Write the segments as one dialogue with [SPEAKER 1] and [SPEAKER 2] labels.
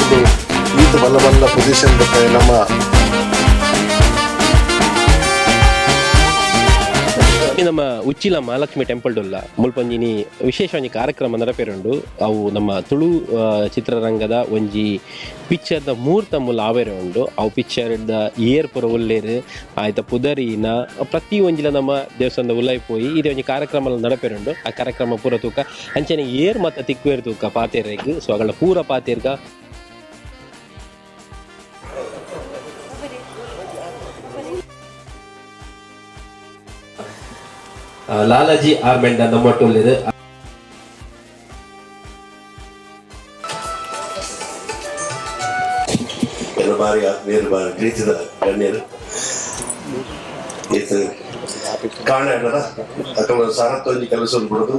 [SPEAKER 1] ಒಂದು ಈತ ಬಲ್ಲ ಬಲ್ಲ ಪೊಸಿಷನ್ ಬರ್ತಾರೆ ನಮ್ಮ
[SPEAKER 2] ನಮ್ಮ ಉಚ್ಚಿಲ ಮಹಾಲಕ್ಷ್ಮಿ ಟೆಂಪಲ್ ಡೊಲ್ಲ ಮುಲ್ಪಂಜಿನಿ ವಿಶೇಷ ಒಂಜಿ ಕಾರ್ಯಕ್ರಮ ನಡಪೇರುಂಡು ಅವು ನಮ್ಮ ತುಳು ಚಿತ್ರರಂಗದ ಒಂಜಿ ಪಿಕ್ಚರ್ದ ಮೂರ್ತ ಮೂಲ ಆವೇರೆ ಉಂಡು ಅವು ಪಿಕ್ಚರ್ದ ಏರ್ ಪುರ ಉಲ್ಲೇರು ಆಯ್ತ ಪುದರಿನ ಪ್ರತಿ ಒಂಜಿಲ ನಮ್ಮ ದೇವಸ್ಥಾನದ ಉಲ್ಲಾಯಿ ಪೋಯಿ ಇದೇ ಒಂಜಿ ಕಾರ್ಯಕ್ರಮ ನಡಪೇರುಂಡು ಆ ಕಾರ್ಯಕ್ರಮ ಪೂರ ತೂಕ ಅಂಚನೆ ಏರ್ ಮತ್ತು ತಿಕ್ವೇರ್ ತೂಕ ಪಾತೇರ್ಗ್ ಸೊ ಅಗಳ ಪೂರ ಪಾತೇರ್ಗ ಲಾಲಾಜಿ ಆರ್ಮೆಂಡ ನಮ್ಮೊಟ್ಟುಲ್ಲಿದೆ
[SPEAKER 3] ಎಲ್ಲ ಬಾರಿ ಆತ್ಮೀಯರು ಬಾರಿ ಪ್ರೀತಿದ ಗಣ್ಯರು ಈತ ಕಾರಣ ಏನದ ಅಕ್ಕ ಸಾರತ್ವಂಜಿ ಕೆಲಸ ಬಿಡೋದು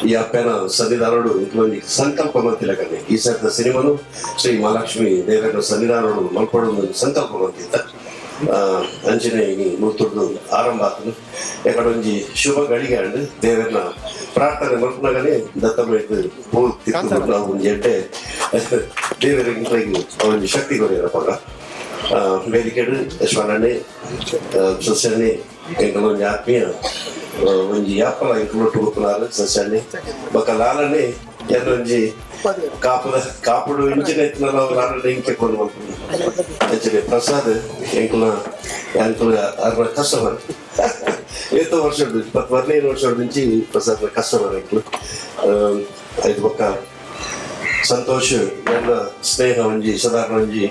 [SPEAKER 3] ಈ ಅಪ್ಪನ ಸನ್ನಿಧಾನಗಳು ಇಂಟ್ಲೊಂಜಿ ಸಂಕಲ್ಪ ಮಂತಿಲ್ಲ ಕಣ್ಣೆ ಈ ಸರ್ತ ಸಿನಿಮಾನು ಶ್ರೀ ಮಹಾಲಕ್ಷ್ಮಿ ದೇವರ ಸನ್ನಿಧಾನಗಳು ಮಲ್ಪಡೋದು ಸಂಕಲ್ಪ ಮಂತಿದ್ದ ಅಂಚನೆ ನೂತುರ್ದು ಆರಂಭ ಆತನು ಎಕಡೊಂಜಿ ಶುಭ ಗಳಿಗೆ ಅಂಡ್ ದೇವರನ್ನ ಪ್ರಾರ್ಥನೆ ಮಲ್ಪನಾಗನೇ ದತ್ತಮೈತು ಪೂರ್ತಿ ಒಂಜಿ ಎಡ್ಡೆ ದೇವರಿಗೆ ಒಂಜಿ ಶಕ್ತಿ ಕೊಡಿರಪ್ಪಾಗ ವೇದಿಕೆಡು ಯಶ್ವರಣ್ಣೆ ಸಸ್ಯಣ್ಣೆ ಎಂಕಲೊಂಜಿ ಆತ್ಮೀಯ ಒಂಜಿ ಯಾಪಲ ಎಂಕಲೊಟ್ಟು ಉಪ್ಪುಲಾರು ಸಸ್ಯಣ್ಣೆ ಬೊಕ್ಕ ಲಾಲಣ್ಣೆ ಎಲ್ಲೊಂಜಿ ಕಾಪುಡು ಇಂಚಿನ ಎತ್ತಿನಲ್ಲ ಲಾಲಣ್ಣೆ ಇಂಕೆ ಕೊಂಡು ಮಲ್ಪುಂಡು ಅಂಚನೆ ಪ್ರಸಾದ್ ಎಂಕುಲ ಅರ್ನ ಕಸ್ಟಮರ್ ಎಷ್ಟೋ ವರ್ಷ 15 ವರ್ಷದ నుంచి ಪ್ರಸಾದ್ ಕಸ್ಟಮರ್ ಎಂಕುಲು ಐದು ಬೊಕ್ಕ ಸಂತೋಷ್ ಎಲ್ಲ ಸ್ನೇಹ ಒಂಜಿ ಸಾಧಾರಣ ಒಂಜಿ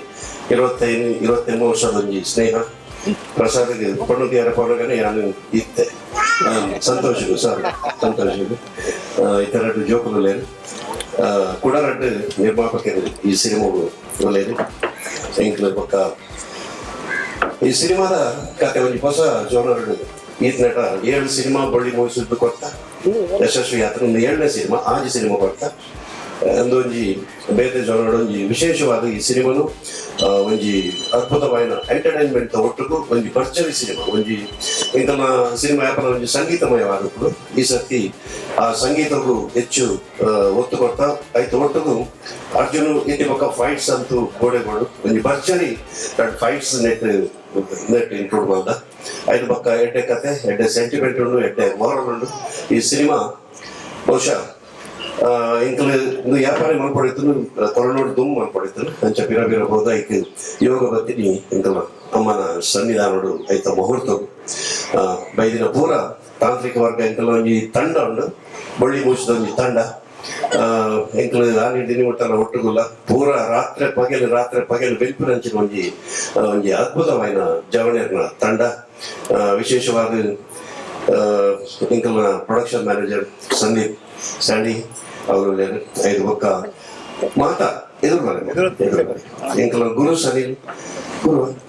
[SPEAKER 3] 25-23 ವರ್ಷದ ಒಂಜಿ ಸ್ನೇಹ ಪ್ರಸಾದ್ಗೆ ಪಣ್ಣುದಿಯಾರ ಪೊರಗನೆ ನಾನು ಇತ್ತೆ ಸಂತೋಷಗೂ ಸರ್ ಸಂತೋಷಗೂ ಇತರ ಜೋಕುಲು ಲೇರು ಕುಡರಡ್ಡು ನಿರ್ಮಾಪಕರು ಈ ಸಿನಿಮಾಗಳು ಒಳ್ಳೆಯದು ಎಂಕುಲು ಬೊಕ್ಕ ಈ ಸಿನಿಮಾದ ಕತೆ ಒಂಜಿ ಹೊಸ ಜೋನರ್ ಈತ ನಟ 7 ಸಿನಿಮಾ ಬಳ್ಳಿ ಮುಗಿಸಿದ್ದು ಕೊಡ್ತಾ ಯಶಸ್ವಿ ಆತನ 7ನೇ ಸಿನಿಮಾ ಆಜಿ ಸಿನಿಮಾ ಕೊಡ್ತಾ ಒಂದೊಂಜಿ ಬೇತೆ ಜೋನರ್ ಒಂಜಿ ವಿಶೇಷವಾದ ಈ ಸಿನಿಮಾನು ಒಂಜಿ ಅದ್ಭುತವಾದ ಎಂಟರ್ಟೈನ್ಮೆಂಟ್ ಒಟ್ಟಿಗೂ ಒಂಜಿ ಭರ್ಜರಿ ಸಿನಿಮಾ ಒಂಜಿ ಇಂತಹ ಸಿನಿಮಾ ಯಾಪನ ಒಂಜಿ ಸಂಗೀತಮಯವಾದದ್ದು ಈ ಸರ್ತಿ ಆ ಸಂಗೀತಕ್ಕೂ ಹೆಚ್ಚು ಒತ್ತು ಕೊಡ್ತಾ ಆಯ್ತು ಒಟ್ಟಿಗೂ ಅರ್ಜುನ್ ಇತಿ ಪಕ್ಕ ಫೈಟ್ಸ್ ಅಂತೂ ಗೋಡೆಗಳು ಒಂಜಿ ಭರ್ಜರಿ ಫೈಟ್ಸ್ ನೆಟ್ ಇನ್ಕ್ಲೂಡ್ ಮಾಡ್ದ ಐದು ಪಕ್ಕ ಎಡ್ಡೆ ಕತೆ ಎಡ್ಡೆ ಸೆಂಟಿಮೆಂಟ್ ಉಂಡು ಎಡ್ಡೆ ಮಾರಲ್ ಉಂಡು ಈ ಸಿನಿಮಾ ಬಹುಶಃ ಇಂಕಲು ವ್ಯಾಪಾರ ಮಲ್ಪಡಿತು ಕೊರನೋಡು ದುಮ್ ಮಲ್ಪಡಿತು ಅಂಚ ಪಿರ ಪಿರ ಹೋದ ಐಕ್ ಯೋಗ ಬತ್ತಿನಿ ಇಂಕಲ ಅಮ್ಮನ ಸನ್ನಿಧಾನಡು ಐತ ಮುಹೂರ್ತ ಬೈದಿನ ಪೂರ ತಾಂತ್ರಿಕ ವರ್ಗ ಇಂಕಲ ಒಂಜಿ ತಂಡ ಉಂಡು ಬಳ್ಳಿ ಮುಚ್ಚಿದ ಒಂಜಿ ತಂಡ ಎಂಕಲು ಆನಿ ದಿನ ಒಟ್ಟಲ್ಲ ಒಟ್ಟುಗುಲ್ಲ ಪೂರ ರಾತ್ರಿ ಪಗೆಲು ಬೆಲ್ಪಿನಂಚಿನ ಒಂಜಿ ಅದ್ಭುತವಾದ ಜವಣಿಯರ್ನ ತಂಡ ವಿಶೇಷವಾದ ಇಂಕಲ್ನ ಪ್ರೊಡಕ್ಷನ್ ಮ್ಯಾನೇಜರ್ ಸಂದೀಪ್ ಸ್ಯಾಂಡಿ ಅವರು ಐದು ಬೊಕ್ಕ ಮಾತಾ ಎದುರು ಇಂಕಲ ಗುರು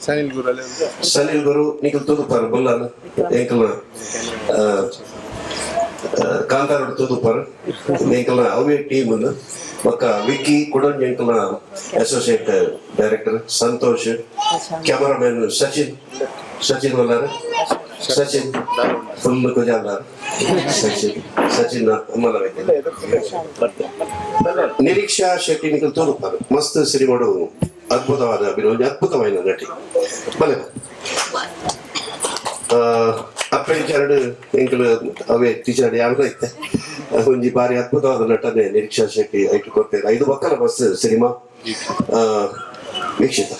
[SPEAKER 3] ಸನಿಲ್ ಗುರು ನಿಖಲ್ ತೂದುಪಾರು ಬೊಲ್ಲಾನ ಎಂಕಲ್ನ ಕಾಂತಾರೋಡು ತೂದುಪಾರು ಎಂಕಲ್ನ ಅವೇ ಟೀಮ್ ಬೊಕ್ಕ ವಿಕ್ಕಿ ಕುಡಂಜಿ ಎಂಕಲ್ನ associate director Santhosh cameraman Sachin ಬಲ್ಲಾರ ಸಚಿನ್ ಫುಲ್ ಕುಜಾಲಾರ ಸಚಿನ್ ಅಮ್ಮಲವೈತೆ ನಿರೀಕ್ಷಾ ಶೆಟ್ಟಿ ನಿಖಲ್ ತೋರುಪಾರು ಮಸ್ತ್ ಸಿನಿಮಾಡು ಅದ್ಭುತವಾದ ಅಭಿನಯ ಅದ್ಭುತವಾದ ನಟಿ ಬಲೆ ಅಪ್ಪೆಂಚೆರಡು ಎಂಕಲು ಅವೇ ಟೀಚರ್ ಯಾರು ಐತೆ ಒಂಜಿ ಬಾರಿ ಅದ್ಭುತವಾದ ನಟನೆ ನಿರೀಕ್ಷಾ ಶೆಟ್ಟಿ ಐಟು ಕೊಡ್ತೇನೆ ಐದು ಮಕ್ಕಳ ಮಸ್ತ್ ಸಿನಿಮಾ ವೀಕ್ಷಿತ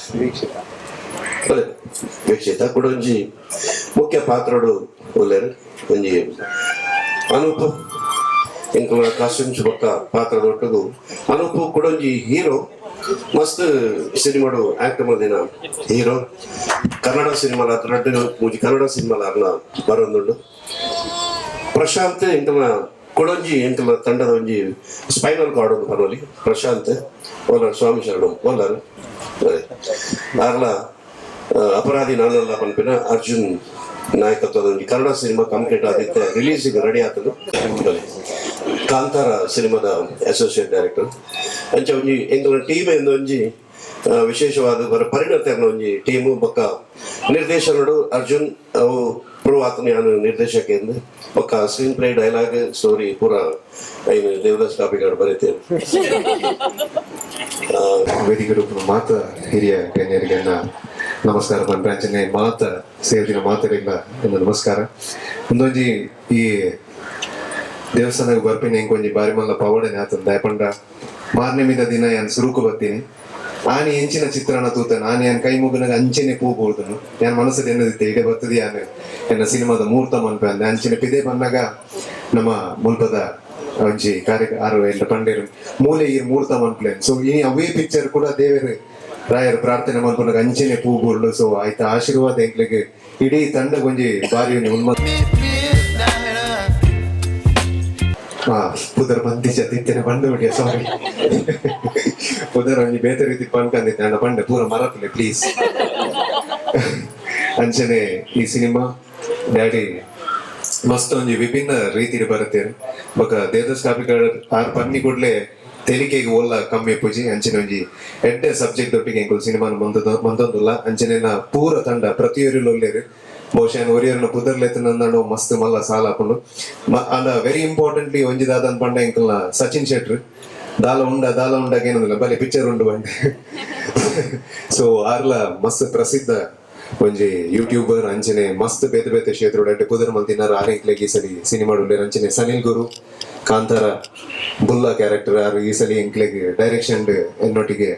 [SPEAKER 3] ಕೂಡ ಒಂಜಿ ಮುಖ್ಯ ಪಾತ್ರಡು ಒಳ್ಳೆರು ಒಂಜಿ ಅನೂಪ್ ಎಂಕಲ ಕಾಸ್ಟ್ಯೂಮ್ಸ್ ಬೊಕ್ಕ ಪಾತ್ರದ ಒಟ್ಟಿಗೂ ಅನೂಪ್ ಕೂಡ ಒಂಜಿ ಹೀರೋ ಮಸ್ತ್ ಸಿನಿಮಾಡು ಆಕ್ಟ್ ಮಾಡಿನ ಹೀರೋ ಕನ್ನಡ ಸಿನಿಮಾಲ ಮೂಜಿ ಕನ್ನಡ ಸಿನಿಮಾಲ ಅರ್ನ ಬರೋದುಂಡು ಪ್ರಶಾಂತ್ ಎಂಕಲ ಕೊಡೊಂಜಿ ಎಂಕಲ ತಂಡದ ಒಂಜಿ ಸ್ಪೈನಲ್ ಕಾರ್ಡ್ ಒಂದು ಬರೋಲಿ ಪ್ರಶಾಂತ್ ಓಲಾರ್ ಸ್ವಾಮಿ ಶರಣಂ ಓಲಾರ್ ಅರ್ಲ ಅಪರಾಧಿ ನಾನಲ್ಲ ಪನ್ಪಿನ ಅರ್ಜುನ್ ನಾಯಕತ್ವದ ಒಂದು ಕನ್ನಡ ಸಿನಿಮಾ ಕಂಪ್ಲೀಟ್ ಆದಿತ್ತೆ ರಿಲೀಸಿಗೆ ರೆಡಿ ಆತದು ಕಾಂತಾರ ಸಿನಿಮಾದ ಅಸೋಸಿಯೇಟ್ ಡೈರೆಕ್ಟರ್ ಅಂಚ ಒಂಜಿ ಎಂಕಲ್ನ ಟೀಮ್ ಒಂಜಿ ವಿಶೇಷವಾದ ಬರ ಪರಿಣತ ಒಂಜಿ ಟೀಮು ಬೊಕ್ಕ ನಿರ್ದೇಶನಡು ಅರ್ಜುನ್ ಅವು ಪ್ರೂವ್ ಆತನ ನಾನು ನಿರ್ದೇಶಕ ಎಂದು ಬೊಕ್ಕ ಸ್ಕ್ರೀನ್ ಪ್ಲೇ ಡೈಲಾಗ್ ಸ್ಟೋರಿ ಪೂರ ಐನು ದೇವದಾಸ್ ಕಾಪಿಗಾಡು ಬರೀತೇನೆ
[SPEAKER 1] ವೇದಿಕೆ ಮಾತ ಹಿರಿಯ ಗಣ್ಯರಿಗೆಲ್ಲ ನಮಸ್ಕಾರ ಪಂಚಾಂಚನೆ ಮಾತ ಸೇರಿನ ಮಾತರಿಲ್ಲ ಎಂದು ನಮಸ್ಕಾರ. ಒಂದೊಂಜಿ ಈ ದೇವಸ್ಥಾನಕ್ಕೆ ಬರ್ತೀನಿ ಇಂಕೊಂಜಿ ಬಾರಿ ಮಲ್ಲ ಪವಡನೆ ಆತಂದ ದಯಪಂಡ ಮಾರನೇ ಮಿದ ದಿನ ನಾನು ಸುರುಕು ಬರ್ತೀನಿ. ಆನೆ ಎಂಚಿನ ಚಿತ್ರಣ ತೂತ ನಾನು ಏನ್ ಕೈ ಮುಗಿನಾಗ ಅಂಚೆನೆ ಪೂ ಬೋಳ್ದನು ನಾನು ಮನಸ್ಸಲ್ಲಿ ಎನ್ನದಿತ್ತೆ ಇಡೆ ಬರ್ತದೆ ಯಾನು ಎನ್ನ ಸಿನಿಮಾದ ಮುಹೂರ್ತ ಮನ್ಪೆ ಅಂದೆ ಅಂಚಿನ ಪಿದೆ ಬಂದಾಗ ನಮ್ಮ ಮುಲ್ಪದ ಒಂಜಿ ಕಾರ್ಯ 6 ಪಂಡೇರು ಮೂಲೆ ಈ ಮುಹೂರ್ತ ಮನ್ಪ್ಲೆ. ಸೊ ಈ ಅವೇ ಪಿಕ್ಚರ್ ಕೂಡ ದೇವರು ರಾಯರು ಪ್ರಾರ್ಥನೆ ಮನ್ಪನಾಗ ಅಂಚೆನೆ ಪೂ ಬೋಳ್ಡು. ಸೊ ಆಯ್ತಾ ಆಶೀರ್ವಾದ ಎಂಕ್ಲಿಗೆ ಇಡೀ ತಂಡ ಒಂಜಿ ಬಾರಿ ಉನ್ಮತ್ತ ಪುದರ್ ಬಂದಿಜ ತಿಂತೇನೆ ಬಂದು ಬಿಡಿಯ ಸಾರಿ ಪುದರ್ ಒಂಜಿ ಬೇತೆ ರೀತಿ ಪನ್ಕಂದಿತ್ತೆ ನನ್ನ ಪಂಡೆ ಪೂರ ಮರಪ್ಲೆ ಪ್ಲೀಸ್. ಅಂಚನೆ ಈ ಸಿನಿಮಾ ಡ್ಯಾಡಿ ಮಸ್ತ್ ಒಂಜಿ ವಿಭಿನ್ನ ರೀತಿಡ್ ಬರುತ್ತೇನೆ ಬೊಕ ದೇವದಾಸ್ ಕಾಪಿಕಾಡ್ ಆರ್ ಪನ್ನಿ ಕೂಡ್ಲೆ ತೆಲಿಕೆಗೆ ಓಲ್ಲ ಕಮ್ಮಿ ಪೂಜಿ ಅಂಚನೆ ಒಂಜಿ ಎಡ್ಡೆ ಸಬ್ಜೆಕ್ಟ್ ಒಟ್ಟಿಗೆ ಎಂಕುಲ್ ಸಿನಿಮಾನ ಮಂದೊಂದುಲ್ಲ. ಅಂಚನೆನ ಪೂರ ತಂಡ ಪ್ರತಿಯೊರಿಲು ಒಲ್ಲೇರು ಬಹುಶಃ ಒರಿಯರ್ನ ಪುದರ್ಲೆತ್ತನಂದಾಂಡು ಮಸ್ತ್ ಮಲ್ಲ ಸಾಲ ಹಾಕೊಂಡು ಅಂಡ ವೆರಿ ಇಂಪಾರ್ಟೆಂಟ್ಲಿ ಒಂಜಿದಾದ ಪಂಡ ಎಂಕಲ್ನ ಸಚಿನ್ ಶೆಟ್ರ್ ದಾಲ ಉಂಡಾಗ ಏನಂದಿಲ್ಲ ಬಲೆ ಪಿಕ್ಚರ್ ಉಂಡು ಬಂಡೆ. ಸೊ ಆರ್ಲ ಮಸ್ತ್ ಪ್ರಸಿದ್ಧ ಒಂಜಿ ಯೂಟ್ಯೂಬರ್ ಅಂಚನೆ ಮಸ್ತ್ ಬೇತೆ ಬೇತೆ ಕ್ಷೇತ್ರ ಅಡ್ಡೆ ಪುದರ್ ಮಲ್ತಿನಾರ ಆರೆಂಕ್ಲೆಗೆ ಈ ಸಲಿ ಸಿನಿಮಾ ಉಳ್ಳೇರು. ಅಂಚನೆ ಸನಿಲ್ ಗುರು ಕಾಂತಾರ ಬುಲ್ಲ ಕ್ಯಾರೆಕ್ಟರ್ ಆರು ಈ ಸಲಿ ಎಂಕ್ಲೆಗೆ ಡೈರೆಕ್ಷನ್ ಎನ್ನೊಟ್ಟಿಗೆ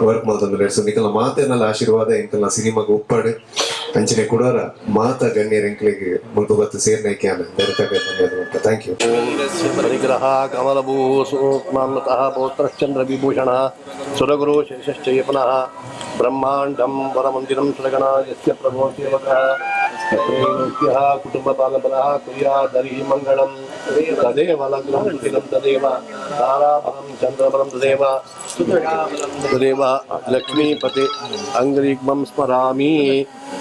[SPEAKER 1] ವರ್ಕ್ ಮಾಡ್ತಂದ್ರೆ. ಸೊ ನಿಕಲ್ನ ಮಾತೇನಲ್ಲ ಆಶೀರ್ವಾದ ಎಂಕಲ್ನ ಸಿನಿಮಾಗೆ ಉಪ್ಪಾಡು ಅಂಚನೆ ಕೊಡೋರ ಮಾತ ಗಣ್ಯರ ಎಂಕ್ಲೆಗೆ ಮುಲ್ಪ ಬತ್ತು ಸೇರ್ನೈಕೆ ಅನ್ನ ಧನ್ಯವಾದ. Thank you.
[SPEAKER 3] ಪರಿಗ್ರಹ ಕಮಲಭೂ ಸುಮಾನ್ಮತಃ ಪೌತ್ರಶ್ಚಂದ್ರ ವಿಭೂಷಣ ಸುರಗುರು ಶೇಷಶ್ಚಯ ಪುನಃ ಬ್ರಹ್ಮಾಂಡಂ ವರಮಂದಿರಂ ಸುರಗಣ ಯಸ್ಯ ಪ್ರಭೋ ಸೇವಕಃ ಕುಟುಂಬ ಪಾಲಪನಃ ಕುರ್ಯಾದರಿ ಮಂಗಳಂ ತದೇವ ಲಗ್ನಂ ಸುಖಿನಂ ತದೇವ ತಾರಾಬಲಂ ಚಂದ್ರಬಲಂ ತದೇವ ತದೇವ ಲಕ್ಷ್ಮೀಪತಿ ಅಂಗ್ರಿಗ್ಮಂ ಸ್ಮರಾಮಿ.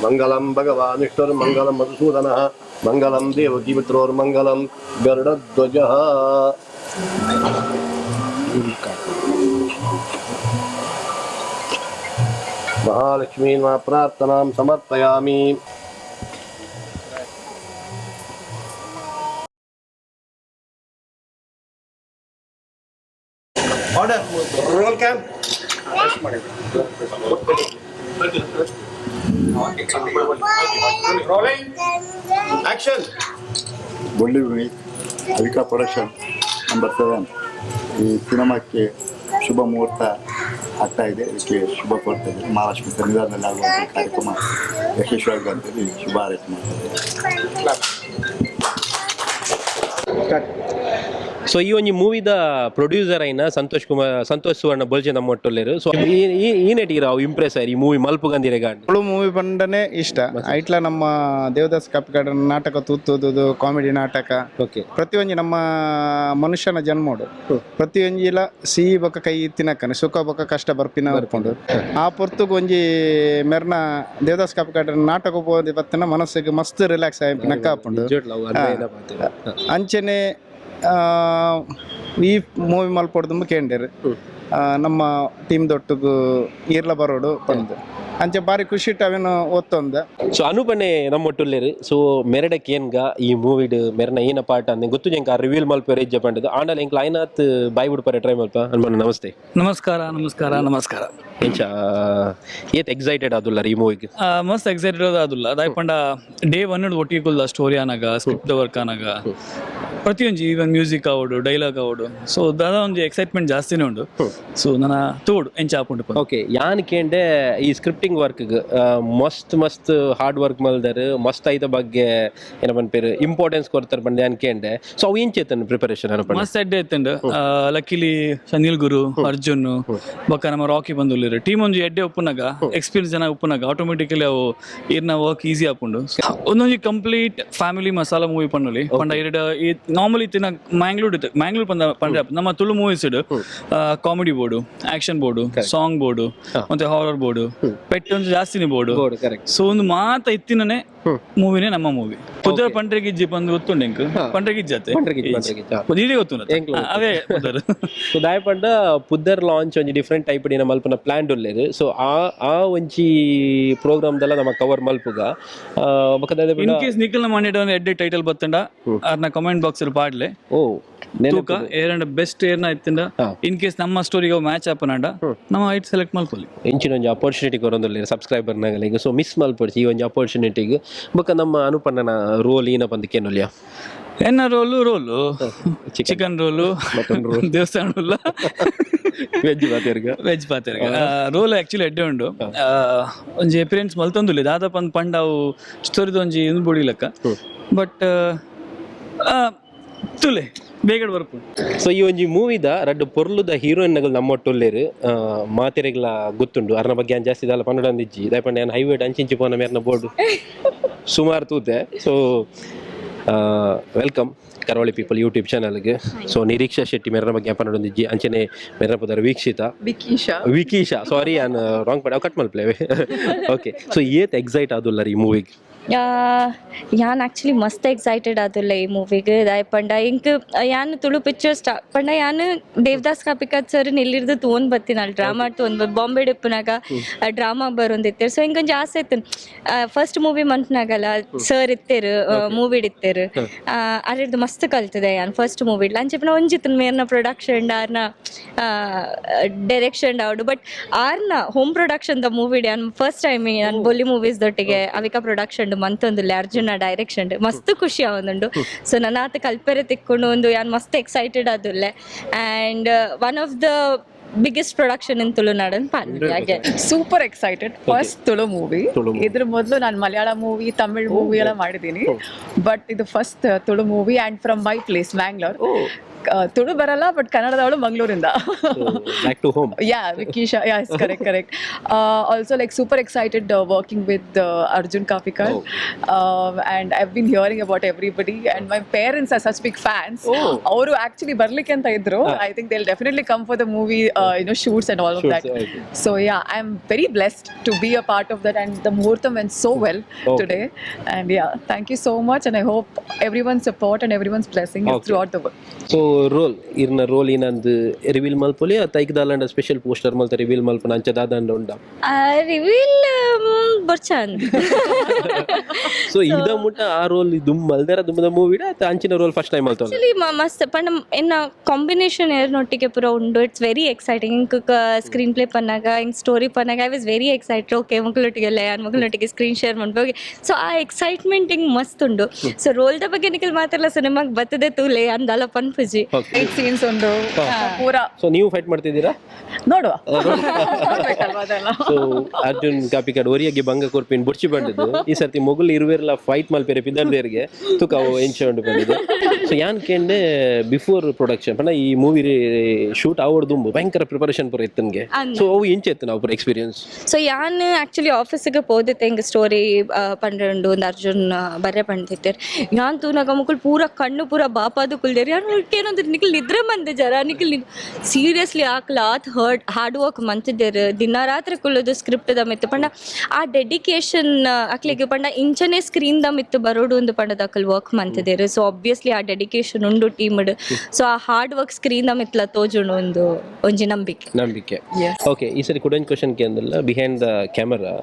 [SPEAKER 3] ಮಂಗಲಂ ಭಗವಾನ್ ವಿಷ್ಣುರ್ಮಂಗಲಂ ಮಧುಸೂದನಃ ಮಂಗಲಂ ದೇವಕೀ ಮಿತ್ರೋರ್ಮಂಗಲಂ ಗರುಡಧ್ವಜಃ. ಮಹಾಲಕ್ಷ್ಮೀನ್ ಪ್ರಾರ್ಥನಾಂ ಸಮರ್ಪಯಾಮಿ. Order roll cam action.
[SPEAKER 4] ಬೊಳ್ಳಿ ಅವಿಕಾ ಪ್ರೊಡಕ್ಷನ್ ನಂಬರ್ 7 ಈ ಸಿನಿಮಾಕ್ಕೆ ಶುಭ ಮುಹೂರ್ತ ಆಗ್ತಾ ಇದೆ. ಇದಕ್ಕೆ ಶುಭ ಕೋರ್ತೇವೆ. ಮಹಾಲಕ್ಷ್ಮಿ ಸನ್ನಿಧಾನದಲ್ಲಿ ಆಗುವಂಥ ಕಾರ್ಯಕ್ರಮ ಯಶಸ್ವಿಯಾಗಿ ಅಂತೇಳಿ ಶುಭ ಹಾರೈಕೆ ಮಾಡ್ತೇವೆ.
[SPEAKER 2] ಸೊ ಈ ಒಂಜಿ ಮೂವಿದ ಪ್ರೊಡ್ಯೂಸರ್ ಐನ ಸಂತೋಷ್ ಸುವರ್ಣ ಬೋಲ್ಜೆ ನಮ್ಮ ಒಟ್ಟೊಲ್ಲೇರು. ಸೊ ಈ ನೆಟಿಗೆ ಅವು ಇಂಪ್ರೆಸ್ ಆಯ್ತು ಈ ಮೂವಿ ಮಲ್ಪು ಗಂದಿರೆಗ
[SPEAKER 5] ಮೂವಿ ಬಂಡನೆ ಇಷ್ಟ ಐಟ್ಲ ನಮ್ಮ ದೇವದಾಸ್ ಕಾಪಿಕಾಡ್ ನಾಟಕ ತೂತುದು ಕಾಮಿಡಿ ನಾಟಕ
[SPEAKER 2] ಓಕೆ
[SPEAKER 5] ಪ್ರತಿಯೊಂದು ನಮ್ಮ ಮನುಷ್ಯನ ಜನ್ಮೋಡು ಪ್ರತಿಯೊಂಜಿಲ ಸಿಹಿ ಬೊಕ್ಕ ಕೈ ತಿನ್ನಕ್ಕನೆ ಸುಖ ಬೊಕ್ಕ ಕಷ್ಟ ಬರ್ಪಿನ ಬರ್ಕೊಂಡು ಆ ಪೊರ್ತುಗ್ ಒಂಜಿ ಮೆರ್ನ ದೇವದಾಸ್ ಕಾಪಿಕಾಡ್ ನಾಟಕ ಹೋದ ಬತ್ತನ ಮನಸ್ಸಿಗೆ ಮಸ್ತ್ ರಿಲ್ಯಾಕ್ಸ್ ಆಗಿ ನಕ್ಕ ಹಾಕೊಂಡು ಅಂಚನೆ ಈ ಮೂವಿ ಮಲ್ಪೊಡ್ದು ಕೇಂದ್ರ ನಮ್ಮ ಟೀಮ್ ದೊಟ್ಟಿಗೂ ಈರ್ಲ ಬರೋಡು ಬಂದು ಅಂಚೆ ಬಾರಿ ಖುಷಿ ಅವೇನು ಓದ್ತೊಂದ.
[SPEAKER 2] ಸೊ ಅನುಪನೆ ನಮ್ಮೊಟ್ಟುಲ್ಲೇರು. ಸೊ ಮೆರಡಕ್ ಏನ್ಗ ಈ ಮೂವಿಡ್ ಮೆರನ ಏನ ಪಾಠ ಅಂದೆ ಗೊತ್ತು ಜಂಕ ರಿವೀಲ್ ಮಲ್ಪೇರೆ ಇಜ್ಜ ಪಂಡದು ಆಂಡಲ್ ಎಂಕ್ಲ ಐನಾತ್ ಬಾಯ್ ಬಿಡ್ಪಾರೆ ಟ್ರೈ ಮಲ್ಪ ಅನ್ಮನ ನಮಸ್ತೆ.
[SPEAKER 6] ನಮಸ್ಕಾರ
[SPEAKER 2] ಎಂಚ ಏತ್ ಎಕ್ಸೈಟೆಡ್ ಆದುಲ್ಲ ಈ ಮೂವಿಗೆ?
[SPEAKER 6] ಮಸ್ತ್ ಎಕ್ಸೈಟೆಡ್ ಆದುಲ್ಲ ದಾಯ್ಪಂಡ ಡೇ 1 ಒಟ್ಟಿಗೆ ಕುಲ್ದ ಸ್ಟೋರಿ ಅನಾಗ ಸ್ಕ್ರಿಪ್ಟ್ ವರ್ಕ್ ಅನಾಗ ಪ್ರತಿಯೊಂದು ಈವನ್ ಮ್ಯೂಸಿಕ್ ಆವಡು ಡೈಲಾಗ್ ಆವಡು ಸೊ ದಾದ ಒಂದು ಎಕ್ಸೈಟ್ಮೆಂಟ್ ಜಾಸ್ತಿನೇ ಉಂಡು. ಸೊ ನನ್ನ ತೋಡು ಎಂಚ ಆಪುಂಡು.
[SPEAKER 2] ಓಕೆ ಯಾನ್ ಕೇಂಡೆ ಈ ಸ್ಕ್ರಿಪ್ಟಿಂಗ್ ವರ್ಕ್ ಮಸ್ತ್ ಹಾರ್ಡ್ ವರ್ಕ್ ಮಲ್ದರ್ ಮಸ್ತ್ ಐದ ಬಗ್ಗೆ ಏನ ಪನ್ಪೇರು ಇಂಪಾರ್ಟೆನ್ಸ್ ಕೊಡ್ತಾರೆ ಬಂದೆ ಯಾನ್ ಕೇಂಡೆ. ಸೊ ಅವು ಎಂಚೇತನ್ ಪ್ರಿಪರೇಷನ್ ಅನ್ಪ
[SPEAKER 6] ಮಸ್ತ್ ಅಡ್ಡೆ ಎತ್ತಂಡು ಲಕ್ಕಿಲಿ ಸನಿಲ್ ಗುರು ಅರ್ಜುನ್ ಬೊಕ್ಕ ನಮ್ಮ ರಾಕಿ ಬಂದುಲ್ಲೇರು ಟೀಮ್ ಒಂದು ಎಡ್ಡೆ ಉಪ್ಪುನಾಗ ಎಕ್ಸ್ಪೀರಿಯನ್ಸ್ ಜನ ಉಪ್ಪುನಾಗ ಆಟೋಮೆಟಿಕಲಿ ಅವು ಇರ್ನ ವರ್ಕ್ ಈಸಿ ಆಪುಂಡು. ಒಂದೊಂದು ಕಂಪ್ಲೀಟ್ ಫ್ಯಾಮಿಲಿ ಮಸಾಲಾ ಮೂವಿ ಪಣ್ಣಲಿ ಪಂಡ ಎರಡು ನಾರ್ಮಲಿ ತಿನ್ನ ಮ್ಯಾಂಗ್ಳೂರ್ ಪಂಡ ನಮ್ಮ Tulu movies comedy board action board song board ಮತ್ತೆ ಹಾರರ್ ಬೋರ್ಡು ಪೆಟ್ ಒಂದು ಜಾಸ್ತಿನೇ ಬೋರ್ಡು. ಸೊ ಒಂದು ಮಾತ ಇತ್ತಿನೇ ಮೂವಿನೇ ನಮ್ಮ ಮೂವಿ ಪುದರ್ ಪಂಡ್ರೆಗಿಜ್ಜಿ ಬಂದು ಗೊತ್ತುಂಡು ಇಂಕ್ ಪಂಡ್ರೆಗಿಜ್ಜತೆ ಇಡೀ ಗೊತ್ತುಂಡು ಅವೇ ಪುದರ್
[SPEAKER 2] ಸೊ ದಾಯ ಪಂಡ ಪುದರ್ ಲಾಂಚ್ ಒಂಜಿ ಡಿಫ್ರೆಂಟ್ ಟೈಪ್ ಡಿನ ಮಲ್ಪನ ಪ್ಲಾನ್ ಉಲ್ಲೇರು ಸೊ ಆ ಒಂಜಿ ಪ್ರೋಗ್ರಾಮ್ ದಲ್ಲ ನಮ್ಮ ಕವರ್ ಮಲ್ಪುಗ
[SPEAKER 6] ಇನ್ ಕೇಸ್ ನಿಖಿಲ್ ಮಂಡ್ಯ ಎಡ್ಡೆ ಟೈಟಲ್ ಬತ್ತಂಡ ಅರ್ನ ಕಮೆಂಟ್ ಬಾಕ್ಸ್ ಪಾಡ್ಲೆ
[SPEAKER 2] ಓ
[SPEAKER 6] ತೂಕ ಏರಂಡ ಬೆಸ್ಟ್ ಏರ್ನ ಇತ್ತಿಂದ ಇನ್ ಕೇಸ್ ನಮ್ಮ ಸ್ಟೋರಿಗೆ ಮ್ಯಾಚ್ ಆಪನಾಂಡ ನಮ್ಮ ಐಟ್ ಸೆಲೆಕ್ಟ್ ಮಲ್ಪೊಲಿ
[SPEAKER 2] ಇಂಚಿನ ಒಂಜಿ ಅಪರ್ಚುನಿಟಿ ಕೊರೊಂದುಲ್ಲೇರು ಸಬ್ಸ್ಕ್ರೈಬರ್ ನಾಗಲಿಗೆ ಸೊ ಮಿಸ್ ಮಲ್ಪೊಡ್ಚಿ ಈ ಒಂಜಿ ಅಪರ್ಚುನಿಟಿಗೆ ಬೊಕ ನಮ್ಮ ಅನುಪಣ್ಣನ ರೋಲ್ ಈನ ಬಂದಕ್ಕೇನುಲ್ಯ
[SPEAKER 6] ಎನ್ನ roll chicken roll
[SPEAKER 2] mutton roll
[SPEAKER 6] ದೇವಸ್ಥಾನ ರೋಲ್
[SPEAKER 2] ವೆಜ್ ಪಾತೆರ್ಗ
[SPEAKER 6] ರೋಲ್ ಆಕ್ಚುಲಿ ಎಡ್ಡೆ ಉಂಡು ಒಂಜಿ ಎಪಿರಿಯನ್ಸ್ ಮಲ್ತೊಂದುಲ್ಲೆ ದಾದಾಪ ಪಂಡ ಅವು ಸ್ಟೋರಿದ ಒಂಜಿ ಇಂದು ಬುಡಿಲಕ್ಕ ಬಟ್ ತುಲೆ ಬೇಗ ಬರ್ಪು
[SPEAKER 2] ಸೊ ಈ ಒಂಜಿ ಮೂವಿದ ರಡ್ಡು ಪೊರ್ಲುದ ಹೀರೋಯಿನ್ಗಳು ನಮ್ಮೊಟ್ಟುಲ್ಲೇರು ಮಾತೆರೆಗ್ಲ ಗೊತ್ತುಂಡು ಅರ್ನ ಬಗ್ಗೆ ಏನ್ ಜಾಸ್ತಿ ದಾಲ ಪನ್ನಡಂದಿಜ್ಜಿ ದಾಯಪಂಡ ಏನ್ ಹೈವೇಟ್ ಅಂಚಿಂಚಿ ಪೋನ ಮೇರ್ನ ಬೋರ್ಡು ಸುಮಾರು ತೂತೆ ಸೊ ವೆಲ್ಕಮ್ ಕರಾವಳಿ ಪೀಪಲ್ ಯೂಟ್ಯೂಬ್ ಚಾನಲ್ಗೆ ಸೊ ನಿರೀಕ್ಷಾ ಶೆಟ್ಟಿ ಮೇರನ ಬಗ್ಗೆ ಪನ್ನಡಂದಿಜ್ಜಿ ಅಂಚನೆ ಮೇರನ ಪದರ ವಿಕೀಶಾ ಸಾರಿ ಆನ್ ರಾಂಗ್ ಪಡ ಕಟ್ ಮಲ್ಪ್ಲೆ ಓಕೆ ಸೊ ಏತ್ ಎಕ್ಸೈಟ್ ಆದುಲ್ಲ ಈ ಮೂವಿಗೆ
[SPEAKER 7] ಯಾನ್ ಆ್ಯಕ್ಚುಲಿ ಮಸ್ತ್ ಎಕ್ಸೈಟೆಡ್ ಆದುಲ್ಲ ಈ ಮೂವಿಗೆ ದಾಯ್ ಪಂಡ ಇಂಕ್ ಯಾನ್ ತುಳು ಪಿಕ್ಚರ್ ಸ್ಟಾರ್ಟ್ ಪಂಡ ಯಾನ್ ದೇವದಾಸ್ ಕಾಪಿಕಾದ್ ಸರ್ ನಿಲ್ಲಿರ್ದು ತೋನ್ ಬತ್ತಿನ ಡ್ರಾಮಾ ತೋನ್ ಬಾಂಬೆ ಡಿಪ್ಪನಾಗ ಡ್ರಾಮಾ ಬರೋಂದಿತ್ತೇರು ಸೊ ಹಿಂಗೊಂದು ಆಸೆ ಇತ್ತು ಫಸ್ಟ್ ಮೂವಿ ಮಂತ್ನಾಗಲ್ಲ ಸರ್ ಇತ್ತೇರು ಮೂವಿ ಇತ್ತೇರು ಅದ್ರದ್ದು ಮಸ್ತ್ ಕಲ್ತಿದೆ ಯಾನ್ ಫಸ್ಟ್ ಮೂವಿ ಇಡ್ಲ ಅಂಚೆಪ್ನ ಒಂಜಿತ್ತು ಮೇರ್ನ ಪ್ರೊಡಕ್ಷನ್ ಆರ್ನ ಡೈರೆಕ್ಷನ್ ಅವಡು ಬಟ್ ಆರ್ನ ಹೋಮ್ ಪ್ರೊಡಕ್ಷನ್ ದ ಮೂವಿ ಯಾನ್ ಫಸ್ಟ್ ಟೈಮ್ ನಾನು ಬೊಲ್ಲಿ ಮೂವೀಸ್ ದೊಟ್ಟಿಗೆ ಅವಿಕ ಪ್ರೊಡಕ್ಷನ್ ಮಂತೊಂದುಲ್ಲೆ ಅರ್ಜುನ ಡೈರೆಕ್ಷನ್ ಮಸ್ತ್ ಖುಷಿ ಆವೊಂದುಂಡು ಸೊ ನನ್ನ ಆತ ಕಲ್ಪೆರೆ ತಿಕ್ಕೊಂಡು ಒಂದು ಯಾನ್ ಮಸ್ತ್ ಎಕ್ಸೈಟೆಡ್ ಆದುಲ್ಲೆ and one of the biggest production in ತುಳುನಾಡನ್ ಪಾಂಡ್ಯ
[SPEAKER 8] super excited first Tulu movie ಇದ್ರ ಮೊದಲು ನಾನು ಮಲಯಾಳ ಮೂವಿ ತಮಿಳ್ ಮೂವಿ ಎಲ್ಲ ಮಾಡಿದ್ದೀನಿ ಬಟ್ ಇದು first Tulu movie and from my place Mangalore Tulu ಬರಲ್ಲ ಬಟ್ ಕನ್ನಡದವಳು ಮಂಗಳೂರಿಂದ yeah Vikisha yes correct also like super excited working with Arjun Kapikar and I been hearing about everybody and my parents are such big fans ಅವರು actually ಬರ್ಲಿಕ್ಕೆ ಅಂತ ಇದ್ರು I think they will definitely come for the movie shoots and all of that. So yeah, I'm very blessed to be a part of that and the muhurtam went so well today and yeah, thank you so much and I hope everyone's support and everyone's blessing is throughout the world.
[SPEAKER 2] So role ಇರ್ನ role ಏನಂದು reveal ಮಲ್ಪೊಲಿ ತೈಕ್ ದಾಲಂಡ special poster ಮಲ್ತ reveal ಮಲ್ಪನ ಅಂಚ ದಾದಂಡ ಉಂಡ
[SPEAKER 7] ರಿವೀಲ್ ಬರ್ಚಂದ್
[SPEAKER 2] ಸೊ ಇದ ಮುಟ್ಟ ಆ ರೋಲ್ ದುಮ್ ಮಲ್ದರ ದುಮ್ಮದ ಮೂವಿಡ ಅಂಚಿನ ರೋಲ್ ಫಸ್ಟ್ ಟೈಮ್ ಮಲ್ತ
[SPEAKER 7] ಆಕ್ಚುಲಿ ಮಸ್ತ್ ಪಂಡ ಎನ್ನ ಕಾಂಬಿನೇಷನ್ ಏರ್ನೊಟ್ಟಿಗೆ ಪೂರ ಉಂಡು ಇಟ್ಸ್ ವೆರಿ ಎಕ್ಸೈಟಿಂಗ್ ಇಂಕ್ ಸ್ಕ್ರೀನ್ ಪ್ಲೇ ಪನ್ನಾಗ ಇಂಕ್ story Pannaga I was very excited okay ಮಕ್ಕಳೊಟ್ಟಿಗೆಲ್ಲ ಯಾರು ಮಕ್ಕಳೊಟ್ಟಿಗೆ ಸ್ಕ್ರೀನ್ ಶೇರ್ ಮಾಡ್ಬೇಕು ಸೊ ಆ ಎಕ್ಸೈಟ್ಮೆಂಟ್ ಹಿಂಗೆ ಮಸ್ತ್ ಉಂಡು ಸೊ ರೋಲ್ದ ಬಗ್ಗೆ ನಿಖಿಲ್ ಮಾತಾಡಲ್ಲ ಸಿನಿಮಾಗೆ ಬರ್ತದೆ ತೂಲೆ ಅಂದಲ್ಲ ಪನ್ಪುಜಿ
[SPEAKER 8] ಫೈಟ್ ಸೀನ್ಸ್ ಒಂದು ಪೂರ
[SPEAKER 2] ಸೊ ನೀವು ಫೈಟ್ ಮಾಡ್ತಿದ್ದೀರಾ
[SPEAKER 8] ನೋಡುವ
[SPEAKER 2] ಸೊ ಅರ್ಜುನ್ ಕಾಪಿಕಾಡ್ ಒರಿಯಾಗಿ ಬಂಗ ಕೊರ್ಪಿನ್ ಬುಡ್ಚಿ ಬಂದಿದ್ದು ಈ ಸರ್ತಿ ಮೊಗಲ್ ಇರುವೆರ್ಲ ಫೈಟ್ ಮಲ್ಪೇರೆ ಪಿದರ್ದೇರ್ಗೆ ತುಕ ಅವು ಎಂಚಂಡು ಬಂದಿದ್ದು ಸೊ ಯಾನ್ ಕೇಂಡೆ ಬಿಫೋರ್ ಪ್ರೊಡಕ್ಷನ್ ಪಂಡ ಈ ಮೂವಿ ಶೂಟ್ ಆವಡ್ ದುಂಬು ಭಯಂಕರ ಪ್ರಿಪರೇಷನ್ ಪೂರ ಇತ್ತನ್ಗೆ ಸೊ ಅವು ಇಂಚೆತ್ತು ನಾವು ಪೂರ ಎಕ್ಸ್ಪೀರಿಯನ್ಸ್
[SPEAKER 7] ಸೊ ಯಾನ್ ಆಕ್ಚುಲಿ ಆಫೀಸಿಗೆ ಹೋದಿತ್ತೆ ಹಿಂಗೆ ಸ್ಟೋರಿ ಪಂಡು ಒಂದು ಅರ್ಜುನ್ ಬರ್ರೆ ಪಂಡಿತ್ತೇರ್ ಯಾನ್ ತೂನಾಗ ಮುಕ್ಕಳು ಪೂರ ಕಣ್ಣು ಪೂರ ಬಾಪಾದು ಕುಲ್ದೇರಿ ಯಾರು ಏನಂದ್ರೆ ನಿಖಿಲ್ ನಿದ್ರೆ ಬಂದೆ ಜರ ನಿಖಿಲ್ ಸೀರಿಯಸ್ಲಿ ಆಕ್ಲಾತ್ ಹಾರ್ಡ್ ವರ್ಕ್ ಮಂತಿದ್ದೇರು ದಿನ ರಾತ್ರಿ ಕುಲ್ಲೋದು ಸ್ಕ್ರಿಪ್ಟ್ ದ ಮಿತ್ತು ಪಂಡ ಆ ಡೆಡಿಕೇಶನ್ ಅಕ್ಲಿಗೆ ಪಂಡ ಇಂಚನೆ ಸ್ಕ್ರೀನ್ ದ ಮಿತ್ತು ಬರೋಡು ಒಂದು ಪಂಡದ ಅಕ್ಕಲ್ ವರ್ಕ್ ಮಂತಿದ್ದೇರು ಸೊ ಆಬ್ವಿಯಸ್ಲಿ ಆ ಡೆಡಿಕೇಶನ್ ಉಂಡು ಟೀಮ್ಡ್ ಸೊ ಆ ಹಾರ್ಡ್ ವರ್ಕ್ ಸ್ಕ್ರೀನ್ ದ ಮಿತ್ಲ ತೋಜುಂಡು ಒಂದು ಒಂಜಿ ನಂಬಿಕೆ
[SPEAKER 2] ಓಕೆ ಈ ಸರಿ ಕುಡೊಂಜಿ ಕ್ವಶನ್ ಕೇಂದಲ್ಲ ಬಿಹೈಂಡ್ ದ ಕ್ಯಾಮರಾ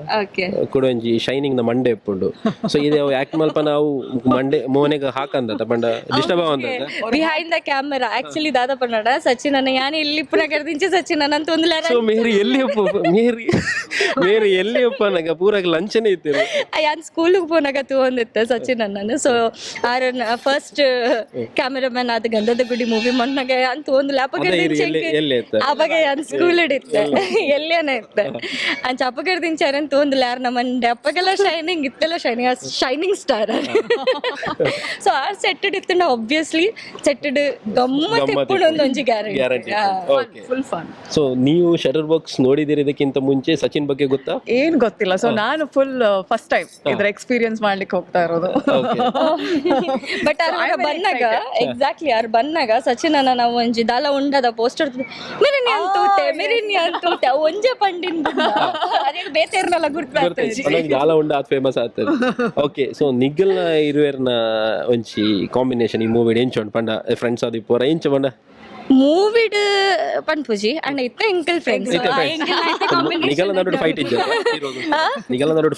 [SPEAKER 2] ಕುಡೊಂಜಿ ಶೈನಿಂಗ್ ದ ಮಂಡೆ ಎಪ್ಪುಂಡು ಸೊ ಇದು ಆಕ್ಟ್ ಮಲ್ಪ ನಾವು ಮಂಡೆ ಮೋನೆಗ ಹಾಕಂದ ಪಂಡ ಡಿಸ್ಟರ್ಬ್ ಆವಂದ
[SPEAKER 7] ಬಿಹೈಂಡ್ ದ ಕ್ಯಾಮರಾ ಆಕ್ಚುಲಿ ದಾದ ಪನ್ನಡ ಸಚಿನ್ ಅನ್ನ ಯಾನ್ ಇಲ್ಲಿ ಪುನ ಕರೆದಿಂಚೆ ಸಚಿನ್ ಅಂತ ಒಂದು
[SPEAKER 2] ಸೊ ಮೇರಿ ಎಲ್ಲಿ ಒಪ್ಪನಾಗ ಪೂರಾಗ ಲಂಚನೇ ಇತ್ತು
[SPEAKER 7] ಯಾನ್ ಸ್ಕೂಲಿಗೆ ಪೋನಾಗ ತಗೊಂಡಿತ್ತೆ ಸಚಿನ್ ಅನ್ನ ಸೊ ಆರನ್ ಫಸ್ಟ್ ಕ್ಯಾಮೆರಾಮನ್ ಆದ ಗಂಧದ ಗುಡಿ ಮೂವಿ ಮನ್ನಾಗ ಅಂತ ಒಂದು ಅವಾಗ ಯಾನ್ ಸ್ಕೂಲ್ ಹಿಡಿತ್ತೆ ಎಲ್ಲೇನ ಇತ್ತೆ ಅಂಚ ಅಪ್ಪಗರ್ದಿಂಚಾರನ್ ತಗೊಂದಿಲ್ಲ ಯಾರು ನಮ್ಮಂಡೆ ಅಪ್ಪಗೆಲ್ಲ ಶೈನಿಂಗ್ ಇತ್ತೆಲ್ಲ ಶೈನಿಂಗ್ ಸ್ಟಾರ್ ಸೊ ಆ ಸೆಟ್ಟಡ್ ಇತ್ತು ನಾ ಒಬ್ವಿಯಸ್ಲಿ ಸೆಟ್ಟಡ್ ಗಮ್ಮತ್ ಇಪ್ಪುಡು ಒಂದೊಂಜಿ ಗ್ಯಾರಂಟಿ
[SPEAKER 8] ಫುಲ್ ಫನ್
[SPEAKER 2] ಸೊ ನೀವು ಶಟರ್ ಬಾಕ್ಸ್ ನೋಡಿದಿರಿ ಇದಕ್ಕಿಂತ ಮುಂಚೆ ಸಚಿನ್ ಬಗ್ಗೆ ಗೊತ್ತಾ
[SPEAKER 8] ಏನ್ ಗೊತ್ತಿಲ್ಲ ಸೊ ನಾನು ಫುಲ್ ಫಸ್ಟ್ ಟೈಮ್ ಇದ್ರ ಎಕ್ಸ್ಪೀರಿಯನ್ಸ್ ಮಾಡ್ಲಿಕ್ಕೆ ಹೋಗ್ತಾ ಇರೋದು
[SPEAKER 7] ಬಟ್ ಅವ್ರ ಬಂದಾಗ ಎಕ್ಸಾಕ್ಟ್ಲಿ ಅವ್ರು ಬಂದಾಗ ಸಚಿನ್ ಅನ್ನ ನಾವು ಒಂಜಿ ದಾಲ ಉಂಡದ ಪೋಸ್ಟರ್ ಮೇಲೆ ಟೆಮಿರಿನಿ ಅಂತೂ ಒಂಜೆ ಪಂಡಿನ ಅದೇ ಬೇತೇರ್ನೆಲ್ಲ ಗುರ್ತಾಗ್ತದೆ
[SPEAKER 2] ಗಾಲ ಉಂಡ ಅದು ಫೇಮಸ್ ಆಗ್ತದೆ. ಓಕೆ, ಸೊ ನಿಗಲ್ನ ಇರುವೆರ್ನ ಒಂಚಿ ಕಾಂಬಿನೇಷನ್ ಈ ಮೂವಿ ಎಂಚೊಂಡು ಪಂಡ ಫ್ರೆಂಡ್ಸ್ ಅದು ಪೋರ ಎಂಚ ಪಂಡ
[SPEAKER 7] ಮೂವಿಡ್ ಪನ್ಪುಜಿ ಅಂಡ್ ಇತ್ತ ಎಂಕಲ್ ಫ್ರೆಂಡ್ಸ್
[SPEAKER 2] ನಿಗಲ ನಡು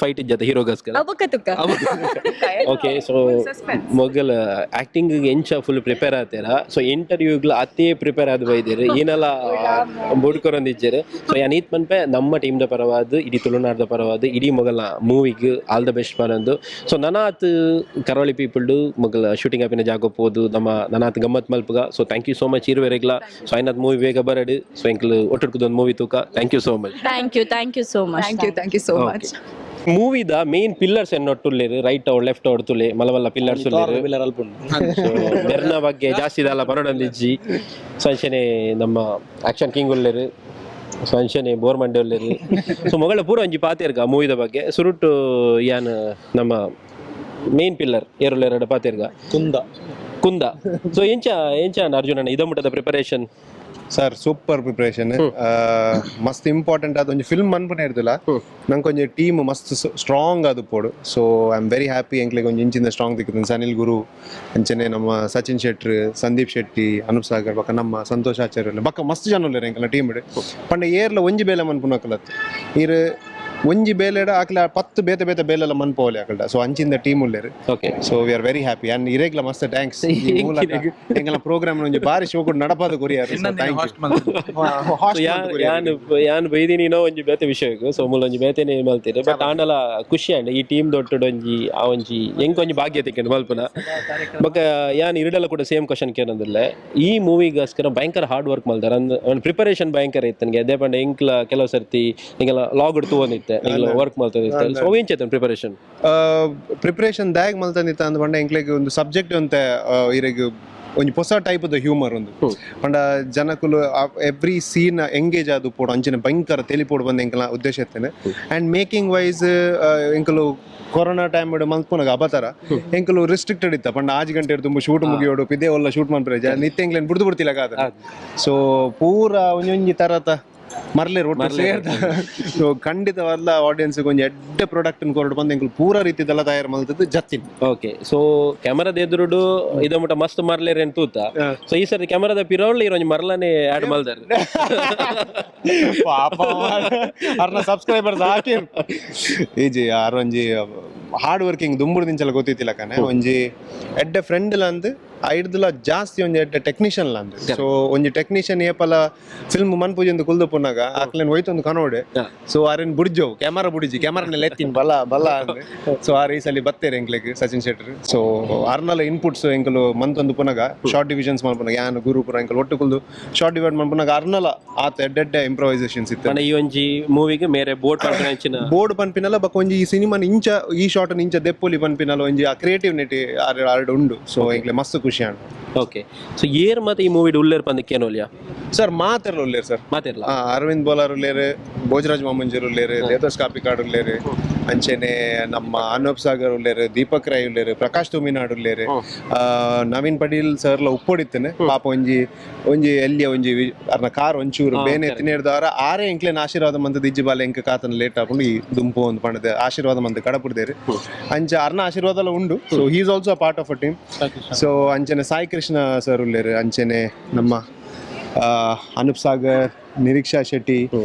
[SPEAKER 2] ಫೈಟ್ ಇಜ್ಜತ ಹೀರೋಗಸ್ಕರ
[SPEAKER 7] ಅವಕ ತುಕ.
[SPEAKER 2] ಓಕೆ, ಸೊ ಮೊಗಲ್ ಆಕ್ಟಿಂಗ್ ಎಂಚ ಫುಲ್ ಪ್ರಿಪೇರ್ ಆತೇರ. ಸೊ ಇಂಟರ್ವ್ಯೂಗ್ಲ ಅತ್ತೇ ಪ್ರಿಪೇರ್ ಆದ್ ಬೈದೇರು ಏನೆಲ್ಲ ಬುಡ್ಕೊರಂದಿಜ್ಜರು. ಸೊ ಯಾನೀತ್ ಮನ್ಪೆ ನಮ್ಮ ಟೀಮ್ದ ಪರವಾದ ಇಡೀ ತುಳುನಾಡ್ದ ಪರವಾದ ಇಡೀ ಮೊಗಲ್ನ ಮೂವಿಗೆ ಆಲ್ ದ ಬೆಸ್ಟ್ ಪರಂದು. ಸೊ ನನಾತ್ ಕರಾವಳಿ ಪೀಪಲ್ಡು ಮೊಗಲ್ ಶೂಟಿಂಗ್ ಆಪಿನ ಜಾಗ ಹೋದು ನಮ್ಮ ನನಾತ್ ಗಮ್ಮತ್ ಮಲ್ಪಗ. So thank you so much ಇರುವೆರೆಗ್ಲ. ಸೊ ಐನದ್ ಮೂವಿ ಬೇಗ ಬರಡು. ಸೊ ಎಂಕ್ಲು ಒಟ್ಟುಡ್ಕುದೊಂದು ಮೂವಿ ತೂಕ. Thank you so much.
[SPEAKER 7] Thank you so much.
[SPEAKER 2] ಮೂವಿದ ಮೇನ್ ಪಿಲ್ಲರ್ಸ್ ಎನ್ನೊಟ್ಟುಲ್ಲೇರು ರೈಟ್ ಔಟ್ ಲೆಫ್ಟ್ ಔಟ್ ತುಲೆ ಮಲವಲ್ಲ ಪಿಲ್ಲರ್ಸ್ ಬೆರ್ನ ಬಗ್ಗೆ ಜಾಸ್ತಿ ಇದಲ್ಲ ಪರಡೊಂದಿಜ್ಜಿ. ಸೊ ಅಂಚನೆ ನಮ್ಮ ಆಕ್ಷನ್ ಕಿಂಗ್ ಉಲ್ಲೇರು. ಸೊ ಅಂಚನೆ ಬೋರ್ಮಂಡೆ ಉಲ್ಲೇರು. ಸೊ ಮೊಗಳ ಪೂರ ಒಂಜಿ ಪಾತೇರ್ಗ ಮೂವಿದ ಬಗ್ಗೆ ಸುರುಟ್ಟು ಯಾನ್ ನಮ್ಮ ಮೇನ್ ಪಿಲ್ಲರ್ ಏರುಲ್ಲೆರಡು ಪಾತೇರ್ಗ ಕುಂದ. ಸೊ ಎಂಚ ಅರ್ಜುನಣ್ಣ ಇದ ಮುಟ್ಟದ ಪ್ರಿಪರೇಷನ್?
[SPEAKER 1] ಸರ್ ಸೂಪರ್ ಪ್ರಿಪರೇಷನ್, ಮಸ್ತ್ ಇಂಪಾರ್ಟೆಂಟ್ ಆದ ಒಂಜಿ ಫಿಲ್ಮ್ ಅನ್ಪನೇ ಇರ್ದಿಲ್ಲ ನಂಗೆ ಒಂಜಿ ಟೀಮ್ ಮಸ್ತ್ ಸ್ಟ್ರಾಂಗ್ ಆದ್ ಪೋಡು. So I am very happy ಎಂಕ್ಲೆಗ್ ಒಂಜಿ ಇಂಚಿಂದ ಸ್ಟ್ರಾಂಗ್ ತಿಕ್ಕುತ್ತೆ. ಸನಿಲ್ ಗುರು ಅಂಚನೆ ನಮ್ಮ ಸಚಿನ್ ಶೆಟ್ಟಿ, ಸಂದೀಪ್ ಶೆಟ್ಟಿ, ಅನೂಪ್ ಸಾಗರ್ ಬಕ್ಕ ನಮ್ಮ ಸಂತೋಷ್ ಆಚಾರ್ಯ ಬಕ್ಕ ಮಸ್ತ್ ಜನ ಉಲ್ಲೇರು ಎಂಕಲ್ನ ಟೀಮ್ ಪಂಡ ಏರ್ಲ ಒಂಜಿ ಬೇಲೆ ಮನ್ಪುನಕಲತ್ ಇರ್ ಒಂಜಿ ಬೇಲೆಡ ಆಕಲ 10 ಬೇತೆ ಬೇತೆ ಬೇಲೆಲ್ಲ ಮನ್ಪೋಲಿ ಆಕಲ್ಡ. ಸೊ ಅಂಚಿಂದ ಟೀಮ್ ಉಲ್ಲೇರು. So we are very happy and ಇರೆಗ್ಲ ಮಸ್ತ್ ಥ್ಯಾಂಕ್ಸ್. ಎಂಗಲ ಪ್ರೋಗ್ರಾಮ್ ಒಂಜಿ ಬಾರಿ ಶೋ ಕೊಡ್ ನಡಪಾದ ಕೊರಿಯಾರು.
[SPEAKER 2] ಯಾನ್ ಬೈದಿನೋ ಒಂಜಿ ಬೇತೆ ವಿಷಯಕ್ಕೂ. ಸೊ ಮುಲ್ಲ ಒಂಜಿ ಬೇತೆನೆ ಮಲ್ತೀರಿ ಬಟ್ ಆಂಡಲ ಖುಷಿ ಅಂಡ್ ಈ ಟೀಮ್ ದೊಟ್ಟುಡು ಒಂಜಿ ಆ ಒಂಜಿ ಎಂಕೊಂಜಿ ಭಾಗ್ಯ ತಿಕ್ಕಂಡು ಮಲ್ಪನ ಬೊಕ ಯಾನ್ ಇರಡೆಲ್ಲ ಕೂಡ ಸೇಮ್ ಕ್ವಶನ್ ಕೇಳೋದಿಲ್ಲ. ಈ ಮೂವಿಗೋಸ್ಕರ ಭಯಂಕರ ಹಾರ್ಡ್ ವರ್ಕ್ ಮಲ್ದಾರ. ಒಂದು ಪ್ರಿಪರೇಷನ್ ಭಯಂಕರ ಇತ್ತು ನನಗೆ. ಅದೇ ಪಂಡ ಎಂಕ್ಲ ಕೆಲವು ಸರ್ತಿ ಹಿಂಗೆಲ್ಲ ಲಾಗ್ ಇಡ್ತು ಬಂದಿತ್ತು ವರ್ಕ್ ಮಾಡ್ತಾ. ಸೊ ಏನ್
[SPEAKER 1] ಪ್ರಿಪರೇಷನ್ ದಾಗ್ ಮಲ್ತಂದಿತ್ತ ಅಂದ್ ಪಂಡ ಎಂಕ್ಲೆಗ್ ಒಂದು ಸಬ್ಜೆಕ್ಟ್ ಅಂತ ಇರೆಗ್ ಒಂಜಿ ಹೊಸ ಟೈಪ್ ದ ಹ್ಯೂಮರ್ ಒಂದು ಪಂಡ ಜನಕುಲು ಎವ್ರಿ ಸೀನ್ ಎಂಗೇಜ್ ಆದು ಪೋಡು ಅಂಚಿನ ಭಯಂಕರ ತೆಲಿಪೋಡು ಬಂದ ಎಂಕಲ ಉದ್ದೇಶ ಇರ್ತೇನೆ. ಅಂಡ್ ಮೇಕಿಂಗ್ ವೈಸ್ ಎಂಕಲು ಕೊರೋನಾ ಟೈಮ್ ಮಲ್ಪುನಾಗ ಅಬತಾರ ಎಂಕಲು ರಿಸ್ಟ್ರಿಕ್ಟೆಡ್ ಇತ್ತ ಪಂಡ 5 ಗಂಟೆ ತುಂಬ ಶೂಟ್ ಮುಗಿಯೋಡು ಪಿದೆ ಒಲ್ಲ ಶೂಟ್ ಮಾಡ್ತಾರೆ ನಿತ್ಯ ಎಂಕ್ಲೇನ್ ಬಿಡ್ದು ಬಿಡ್ತಿಲ್ಲ ಕಾದ. ಸೊ ಪೂರ ಒಂಜೊಂಜಿ ತರತ ಮರ್ಲೇರ್ ಸೊ ಖಂಡಿತವಾದ ಆಡಿಯನ್ಸ್ ಒಂಜಿ ಎಡ್ಡೆ ಪ್ರಾಡಕ್ಟ್ ಕೊರಡು ಬಂದು ಎಂಕಲು ಪೂರ ರೀತಿದೆಲ್ಲ ತಯಾರು ಮಲ್ತದ್ದು ಜತ್ತಿನ್.
[SPEAKER 2] ಓಕೆ, ಸೊ ಕ್ಯಾಮರಾದ ಎದುರುಡು ಇದ ಮುಟ ಮಸ್ತ್ ಮರ್ಲೇರ್ ಏನ್ ತೂತ. ಸೊ ಈ ಸರಿ ಕ್ಯಾಮರಾದ ಪಿರೋಳ್ಳಿ ಇರೋ ಮರ್ಲಾನೆ ಆಡ್ ಮಲ್ದಾರ
[SPEAKER 1] ಪಾಪ ಅವ್ರನ್ನ ಸಬ್ಸ್ಕ್ರೈಬರ್ಸ್ ಹಾಕಿ ಈಜಿ ಆರೊಂಜಿ ಹಾರ್ಡ್ ವರ್ಕಿಂಗ್ ದುಂಬುಡು ದಿಂಚಲ ಗೊತ್ತಿತ್ತಿಲ್ಲ ಕನೆ ಒಂಜಿ ಎಡ್ಡೆ ಫ್ರೆಂಡ್ ಅಂದ್ ಐಡ್ದುಲ ಜಾಸ್ತಿ ಒಂಜಿ ಎಡ್ಡೆ ಟೆಕ್ನಿಷಿಯನ್ ಅಂದ್. ಸೊ ಒಂಜಿ ಟೆಕ್ನಿಷಿಯನ್ ಏಪಲ ಫಿಲ್ಮ್ ಮನ್ಪುಜಿ ಕುಲ್ದು ಪುನಾಗ ಆಕ್ಲೇನ್ ಹೋಯ್ತೊಂದು ಕನೋಡೆ. ಸೊ ಆರೇನ್ ಬುಡ್ಜೋವು ಕ್ಯಾಮರಾ ಬುಡಿಜಿ ಕ್ಯಾಮರಾನೆಲ್ಲ ಎತ್ತಿನ ಬಲ್ಲ ಅಂದ್ರೆ. ಸೊ ಆರ್ ಈ ಸಲ ಬತ್ತೇರೆ ಎಂಕ್ಲೆಗ್ ಸಚಿನ್ ಶೆಟ್ಟಿ. ಸೊ ಆರ್ನಲ ಇನ್ಪುಟ್ಸ್ ಎಂಕಲು ಮಂತೊಂದು ಪುನಾಗ ಶಾರ್ಟ್ ಡಿವಿಷನ್ಸ್ ಮನ್ಪುನಾಗ ಯಾನ್ ಗುರು ಪುರ ಎಂಕಲು ಒಟ್ಟು ಕುಲ್ದು ಶಾರ್ಟ್ ಡಿವೈಡ್ ಮನ್ಪುನಾಗ ಆರ್ನಲ ಆತ ಎಡ್ಡೆ ಇಂಪ್ರೊವೈಸೇಷನ್ಸ್ ಇತ್ತು.
[SPEAKER 2] ಈ ಒಂಜಿ ಮೂವಿಗೆ ಮೇರೆ
[SPEAKER 1] ಬೋರ್ಡ್ ಪನ್ಪಿನಲ್ಲ ಬಕ್ಕ ಒಂಜಿ ಈ ಸಿನಿಮಾನ ಇಂಚ ಈ ಶಾರ್ಟ್ ಇಂಚ ದೆಪ್ಪೊಲಿ ಪನ್ಪಿನಲ್ಲ ಒಂಜಿ ಆ ಕ್ರಿಯೇಟಿವಿಟಿ ಆರ್ಡ್ ಉಂಡು. ಸೊ ಎಂಕ್ಲೆ ಮಸ್ತ್ ಖುಷಿ ಆಂಡ್.
[SPEAKER 2] ಓಕೆ, ಸೊ ಏರ್ ಮತ್ತೆ ಈ ಮೂವಿ ಉಲ್ಲೇರ್ ಪಂದಕ್ಕೆ ಏನೋಲಿಯಾ
[SPEAKER 1] ಸರ್ ಮಾತೆರ್ಲ ಉಲ್ಲೇರು ಸರ್
[SPEAKER 2] ಮಾತೆರ್ಲ
[SPEAKER 1] ಅರವಿಂದ್ ಬೋಲಾರ್ ಉಲ್ಲೇರು, ಭೋಜರಾಜ್ ಮಾಮಂಜರ್ ಉಲ್ಲೇರು, ದೇವದಾಸ್ ಕಾಪಿಕಾಡ್ ಉಲ್ಲೇರು, ಅಂಚೆನೆ ನಮ್ಮ ಅನೂಪ್ ಸಾಗರ್ ಉಲ್ಲೇರು, ದೀಪಕ್ ರಾಯ್ ಉಲ್ಲೇರು, ಪ್ರಕಾಶ್ ತುಮಿನಾಡ್ ಉಲ್ಲೇರು, ನವೀನ್ ಪಟೀಲ್ ಸರ್ಲ ಉಪ್ಪೊಡಿತ್ತೇನೆ ಪಾಪ ಒಂಜಿ ಎಲ್ಲಿಯ ಒಂಜಿ ಅರ್ನ ಕಾರ್ ಒಂಚೂರು ಬೇನೆ ತಿನ್ನೇರ್ದವರ ಆರೇ ಎಂಕ್ಲೇನ್ ಆಶೀರ್ವಾದ ಮಂತದ ಇಜ್ಜಿ ಬಾಲ ಎಂಕ ಕಾತನ ಲೇಟ್ ಆಪುಂಡು ಈ ದುಂಪು ಒಂದು ಪಂಡದ ಆಶೀರ್ವಾದ ಮಂತ ಕಡಪುಡ್ದೇರು ಅಂಚ ಅರ್ನ ಆಶೀರ್ವಾದ ಎಲ್ಲ ಉಂಡು. So he is also part of a team. So ಅಂಚನೆ ಸಾಯಿ ಕೃಷ್ಣ ಸರ್ ಉಲ್ಲೇರು, ಅಂಚನೆ ನಮ್ಮ ಅನೂಪ್ ಸಾಗರ್, ನಿರೀಕ್ಷಾ ಶೆಟ್ಟಿ,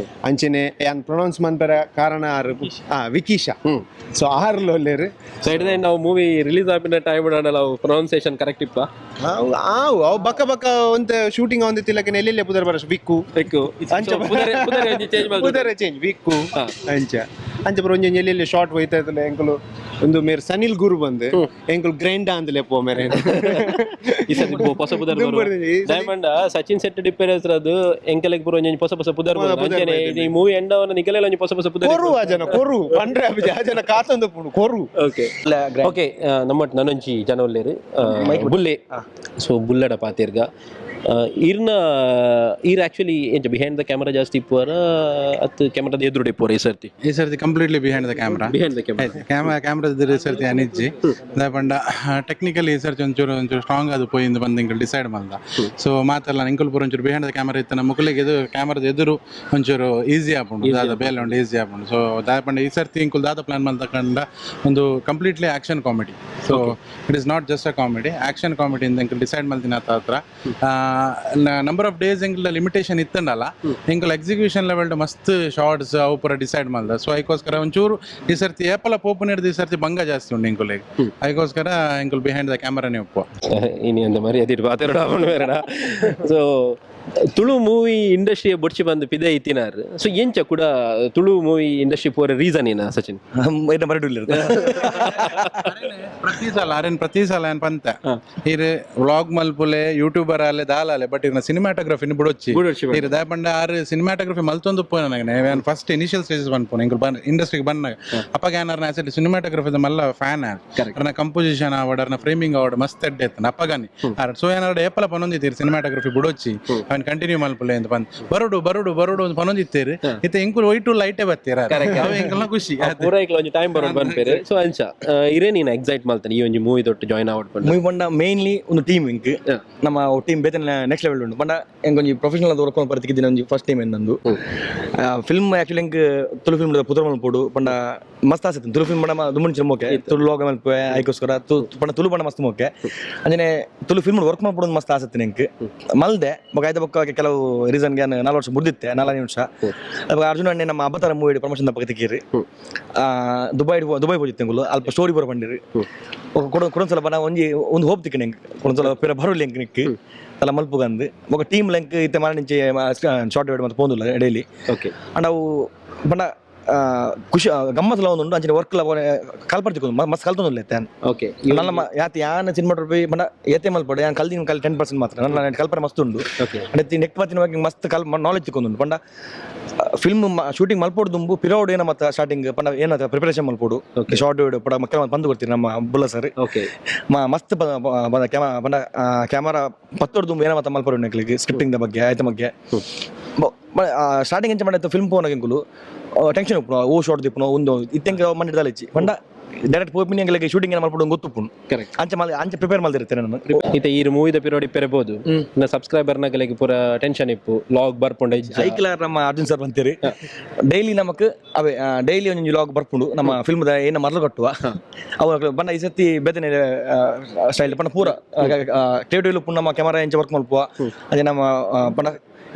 [SPEAKER 1] ಅಂಚನೆ ಯಾನ್ ಪ್ರೊನೌನ್ಸ್ ಮನ್ಪರ ಕಾರಣ ವಿಕೀಶಾ. ಸೊ ಆರ್ಲು ಒಲ್ಲೇರು.
[SPEAKER 2] ಸೊ ಇಡದೆ ನಾವು ಮೂವಿ ರಿಲೀಸ್ ಆಗಿನ ಟೈಮ್ ನಾವು ಪ್ರೊನೌನ್ಸಿಯೇಷನ್ ಕರೆಕ್ಟ್ ಇಪ್ಪ
[SPEAKER 1] ಅವು ಬಕ್ಕ ಬಕ್ಕ ಒಂತ ಶೂಟಿಂಗ್ ಒಂದ್ ತಿಲಕ ಎಲ್ಲೆಲ್ಲ ಪುದರ್ ಬರ ವಿಕ್ಕು ಅಂಚ ಚೇಂಜ್ ವಿಕ್ಕು ಅಂಚ ಬರ ಒಂಜಿ ಎಲ್ಲೆಲ್ಲಿ ಶಾರ್ಟ್ ಹೋಯ್ತಾ ಇದ್ದಲ್ಲ ಎಂಕಲು ಒಂದು ಮೇರೆ ಸನಿಲ್ ಗುರು ಬಂದು ಎಂಕಲು ಗ್ರೈಂಡ ಅಂದಲೆ ಪೋ ಮೇರೆ
[SPEAKER 2] ಈ ಸತಿ ಹೊಸ ಪುದರ್ ಡೈಮಂಡ್ ಸಚಿನ್ ಶೆಟ್ಟಿ ಡಿಪ್ಪೇರ್ ಹೆಸರದು ಎಂಕಲೆಗ್ ಬರೋ ಒಂಜಿ ಹೊಸ ಪುದರ್ ಅಂಚನೆ ಈ ಮೂವಿ ಎಂಡವನ್ನ ನಿಗಲೆಲ್ಲ ಒಂಜಿ ಹೊಸ ಪುದರ್
[SPEAKER 1] ಕೊರು ಆ ಜನ ಕೊರು ಪಂಡ್ರೆ ಆ ಜನ ಕಾತಂದು ಪುಡು ಕೊರು.
[SPEAKER 2] ಓಕೆ ನಮ್ಮಟ್ ನನೊಂಜಿ ಜನ ಉಲ್ಲೇರು ಬುಲ್ಲೆ. ಸೊ ಬುಲ್ಲಡ ಪಾತೆರ್ಗ ಇರ್ನ ಈರ್ ಆ್ಯಕ್ಚುಲಿ ಎಂಚ ಬಿಹೈಂಡ್ ದ ಕ್ಯಾಮರಾ ಜಾಸ್ತಿ ಇಪ್ಪುವರ ಅತ್ ಕ್ಯಾಮ್ರಾದ ಎದುರುಡೆ ಇಪ್ಪುವರ ಈ ಸರ್ತಿ
[SPEAKER 9] completely behind the camera
[SPEAKER 2] behind the camera
[SPEAKER 9] ಕ್ಯಾಮ್ರಾದ ಈ ಸರ್ತಿ ಅನಿಜ್ಜಿ ದಾಯಪಂಡ ಟೆಕ್ನಿಕಲಿ ಈ ಸರ್ತಿ ಒಂಚೂರು ಸ್ಟ್ರಾಂಗ್ ಅದು ಪೋಯಿಂದ ಬಂದು ಇಂಕಲ್ ಡಿಸೈಡ್ ಮಾಡ್ದ ಸೊ ಮಾತಲ್ಲ ಇಂಕಲ್ ಪೂರ ಒಂಚೂರು ಬಿಹೈಂಡ್ ದ ಕ್ಯಾಮ್ರಾ ಇತ್ತು ನಮ್ಮ ಮುಕ್ಕಲಿಗೆ ಇದು ಕ್ಯಾಮ್ರಾದ ಎದುರು ಒಂಚೂರು ಈಸಿ ಆಪುಂಡು ದಾದ ಬೇಲೆ ಉಂಡು ಈಸಿ ಆಪುಂಡು ಸೊ ದಾಯಪಂಡ ಈ ಸರ್ತಿ ಇಂಕುಲ್ ದಾದ ಪ್ಲಾನ್ ಮಾಡ್ತಕ್ಕಂಡ ಒಂದು completely action comedy so it is not just a comedy action comedy ಇಂದ ಇಂಕಲ್ ಡಿಸೈಡ್ ಮಾಡ್ತೀನಿ ಆತ ಹತ್ರ ನಂಬರ್ ಆಫ್ ಡೇಸ್ ಇಂಕಲ್ ಲಿಮಿಟೇಷನ್ ಇತ್ತಂಡಲ್ಲ ಇಂಕಲ್ ಎಕ್ಸಿಕ್ಯೂಷನ್ ಲೆವೆಲ್ ಮಸ್ತ್ ಶಾರ್ಟ್ಸ್ ಅವು ಪೂರ ಡಿಸೈಡ್ ಮಾಡ್ದ ಸೊ ಅದಕ್ಕೋಸ್ಕರ ಒಂಚೂರು ಈ ಸರ್ತಿ ಏಪಲ ಪೋಪು ಹಿಡಿದು ಈ ಸರ್ತಿ ಬಂಗ ಜಾಸ್ತಿ ಉಂಡು ಇಂಕುಲಿಗೆ ಅದಕ್ಕೋಸ್ಕರ ಇಂಕುಲ್ ಬಿಹೈಂಡ್ ದ ಕ್ಯಾಮರಾನೇ ಒಪ್ಪುವ
[SPEAKER 2] ಇನಿ ಅಂದ ಮರಿ ಅದಿರು ಪಾತೆರಡು ಅವನು ಬೇಡ ಸೊ ತುಳು ಮೂವಿ ಇಂಡಸ್ಟ್ರಿಯ ಬೊಡ್ಚಿ ಬಂದು ಪಿದೆ ಇತ್ತಿನಾರು ಸೊ ಎಂಚ ಕೂಡ ತುಳು ಮೂವಿ ಇಂಡಸ್ಟ್ರಿ ಪೋರ ರೀಸನ್ ಏನ ಸಚಿನ್
[SPEAKER 9] ಪ್ರತಿ ಸಲ ಏನ್ ಪಂತ ಇರು ವ್ಲಾಗ್ ಮಲ್ಪುಲೆ ಯೂಟ್ಯೂಬರ್ ಅಲ್ಲೇ ದಾಲಾಲೆ ಬಟ್ ಇರ್ನ ಸಿನಿಮಾಟೋಗ್ರಫಿ ಬಿಡೊಚ್ಚಿ ಇರು ದಾಯಪಂಡ ಆರು ಸಿನಿಮಾಟೋಗ್ರಫಿ ಮಲ್ತೊಂದು ನನಗೆ ಫಸ್ಟ್ ಇನಿಷಿಯಲ್ ಸ್ಟೇಜಸ್ ಬಂದ್ಪೋನ ಇಂಕಲ್ ಇಂಡಸ್ಟ್ರಿಗೆ ಬಂದಾಗ ಅಪ್ಪ ಏನಾರ ಆಸೆ ಸಿನಿಮಾಟೋಗ್ರಫಿ ಮಲ್ಲ ಫ್ಯಾನ್ ಅರ್ನ ಕಂಪೋಸಿಷನ್ ಅವಾರ್ಡ್ ಅರ್ನ ಫ್ರೇಮಿಂಗ್ ಅವಾರ್ಡ್ ಮಸ್ತ್ ಎಡ್ಡೆ ಇತ್ತು ಅಪ್ಪಗಾನಿ ಸೊ ಏನಾರು ಏಪಲ ಪನೊಂದಿತ್ತೀರಿ ಸಿನಿಮಾಟೋಗ್ರಫಿ ಬಿಡೊಚ್ಚಿ ಅವನ್ ಕಂಟಿನ್ಯೂ ಮಲ್ಪುಲೆ ಅಂತ ಬಂದು ಬರುಡು ಒಂದು ಪನೊಂದಿತ್ತೀರಿ ಇತ್ತೆ ಇಂಕುಲ್ ಒಯ್ಟು ಲೈಟೇ ಬತ್ತೀರ ಇಂಕಲ್ನ ಖುಷಿ
[SPEAKER 2] ಪೂರ ಇಕ್ಲ ಒಂಜಿ ಟೈಮ್ ಬರೋದು ಬಂದ್ಪೇರೆ ಸೊ ಅಂಚ ಇರೇ ನೀನು ಎಕ್ಸೈಟ್ ಮಾಡ್ತಾನೆ ಈ ಒಂಜಿ ಮೂವಿ ತೊಟ್ಟು ಜಾಯ್ನ್ ಆವಡ್
[SPEAKER 10] ಮೂವಿ ಪಂಡ ಮೇನ್ಲಿ ಒಂದು ಟೀಮ್ ಇಂಕ್ ನಮ್ಮ ಟೀಮ್ ಬೇತೆ ನೆಕ್ಸ್ಟ್ ಲೆವೆಲ್ ಉಂಟು ಪಂಡ ಎಂಕೊಂಜಿ ಪ್ರೊಫೆಷನಲ್ ಅದು ವರ್ಕ್ ಬರ್ತಿದ್ದಿನ ಒಂಜಿ ಫಸ್ಟ್ ಟೈಮ್ ಎಂದಂದು ಫಿಲ್ಮ್ ಆಕ್ಚುಲಿ ಎಂಕ್ ತುಳು ಫಿಲ್ಮ್ ಪುತ್ರ ಮಲ್ಪೋಡು ಪಂಡ ಮಸ್ತ್ ಆಸೆ ತುಳು ಫಿಲ್ಮ್ ಪಂಡ ದುಮ್ಮುಂಚಿ ಮೋಕೆ ತುಳು ಲೋಗ ಮಲ್ಪೆ ಐಕೋಸ್ಕರ ಪಂಡ ತುಳು ಪಂಡ ಮಸ್ತ್ ಮೋಕೆ ಅಂಜನೆ ತುಳು ಫಿಲ್ಮ್ ವರ್ಕ್ ಮಾಡ್ಬೋದು ಮಸ್ತ್ ಆಸೆ ಎಂಕ್ ಮಲ್ದೆ ಐದ ಪಕ್ಕ ಕೆಲವು ರೀಸನ್ಗೆ 4 ವರ್ಷ ಮುರ್ದಿತ್ತೆ 4 ನಿಮಿಷ ಅರ್ಜುನ ಅಣ್ಣೆ ನಮ್ಮ ಅಬ್ಬತರ ಮೂವಿ ಪ್ರಮೋಷನ್ ಪಕ್ಕ ತಿಕ್ಕಿರಿ ದುಬೈ ಹೋಗಿತ್ತೆ ಅಂಗುಲು ಅಲ್ಪ ಸ್ಟೋರಿ ಬರ ಬಂದಿರಿ ಕೊಡೊಂದ್ಸಲ ಬನ ಒಂದು ಹೋಪ್ ತಿಕ್ಕ ನಿಂಗೆ ಕೊಡೊಂದ್ಸಲ ಪಿರ ಬರೋಲ್ಲ ಎಂಕ್ ನಿಕ್ ಅಲ್ಲ ಮಲ್ಪುಗಂದು ఒక ಟೀಮ್ ಲೆಂಕ್ ಇತ್ತೆ ಮಾರ ನಿಂಚೆ ಶಾರ್ಟ್ ವೇಡ್ ಮತ್ತೆ ಪೋಂದುಲ್ಲ ಡೈಲಿ ಓಕೆ ಅಂಡ್ ಅವು ಬಣ್ಣ ಖುಷಿ ಗಮ್ಮತ್ಲ ಒಂದು ಅಂಚಿನ ವರ್ಕ್ ಕಲ್ಪರ್ತಿಕೊಂಡು ಮಸ್ತ್ ಕಲ್ತೊಂದಿಲ್ಲ ಎತ್ತಾನ್ ಓಕೆ ನನ್ನ ಯಾತಿ ಯಾನ ಸಿನಿಮಾಟೋಗ್ರಫಿ ಬಣ್ಣ ಏತೆ ಮಲ್ಪಡು ಯಾನ್ ಕಲ್ದಿನ 10% ಮಾತ್ರ ನನ್ನ ಕಲ್ಪನೆ ಮಸ್ತ್ ಉಂಡು ಅಡತಿ ನೆಕ್ಸ್ಟ್ ಮಾತಿನ ಬಗ್ಗೆ ಮಸ್ತ್ ನಾಲೆಜ್ ತಿಕ್ಕೊಂದು ಪಂಡ ಫಿಲ್ಮ್ ಶೂಟಿಂಗ್ ಮಲ್ಪೋಡು ದುಂಬು ಪಿರೋಡ್ ಏನ ಮತ್ತೆ ಸ್ಟಾರ್ಟಿಂಗ್ ಪಂಡ ಏನ ಪ್ರಿಪರೇಷನ್ ಮಲ್ಪೋಡು ಶಾರ್ಟ್ ವಿಡಿಯೋ ಪಡ ಮಕ್ಕಳ ಬಂದು ಬರ್ತೀರಿ ನಮ್ಮ ಬುಲ್ಲ ಸರ್ ಮಸ್ತ್ ಪಂಡ ಕ್ಯಾಮರಾ ಪತ್ತೋಡು ದುಂಬು ಏನ ಮತ್ತೆ ಮಲ್ಪೋಡು ನೆಕ್ಲಿಗೆ ಸ್ಕ್ರಿಪ್ಟಿಂಗ್ ಬಗ್ಗೆ ಆಯ್ತ ಬಗ್ಗೆ ಸ್ಟಾರ್ಟಿಂಗ್ ಎಂಚ ಮಾಡಿತ್ತು ಫಿಲ್ಮ್ ಪೋನಾಗೆಂಗುಲು ಟೆನ್ಷನ್ ಉಪ್ಪು ಓ ಶಾರ್ಟ್ ದಿಪ್ಪು ಒಂದು ಇತ್ತೆಂಗೆ ಮಂಡಿದಲ್ಲ ಇಚ್ಚಿ ಪಂಡ ಡೈರೆಕ್ಟ್ ಪೋಪಿನಿಂಗ್ ಶೂಟಿಂಗ್ ಏನು ಮಾಡ್ಬಿಡು ಗೊತ್ತುಪ್ಪು ಅಂಚ ಪ್ರಿಪೇರ್ ಮಾಡ್ದಿರುತ್ತೆ ನಾನು
[SPEAKER 2] ಇತ್ತೆ ಈ ಮೂವಿದ ಪಿರಿಯಡ್ ಇಪ್ಪಿರಬಹುದು ನಾ ಸಬ್ಸ್ಕ್ರೈಬರ್ ನಗಲಿಗೆ ಪೂರ ಟೆನ್ಷನ್ ಇಪ್ಪು ಲಾಗ್ ಬರ್ಪುಂಡು
[SPEAKER 10] ಐಕ್ಲರ್ ನಮ್ಮ ಅರ್ಜುನ್ ಸರ್ ಬಂತೀರಿ ಡೈಲಿ ನಮಕ್ ಅವೇ ಡೈಲಿ ಒಂದು ಲಾಗ್ ಬರ್ಪುಂಡು ನಮ್ಮ ಫಿಲ್ಮ್ದ ಏನು ಮರಳು ಕಟ್ಟುವ ಅವಾಗ ಬಣ್ಣ ಈ ಸರ್ತಿ ಬೇತನೆ ಸ್ಟೈಲ್ ಪಣ್ಣ ಪೂರ ಕ್ರಿಯೇಟಿವ್ ಉಪ್ಪು ನಮ್ಮ ಕ್ಯಾಮರಾ ಎಂಚ ವರ್ಕ್ ಮಲ್ಪುವ ಅದೇ ನಮ್ಮ ಪಣ್ಣ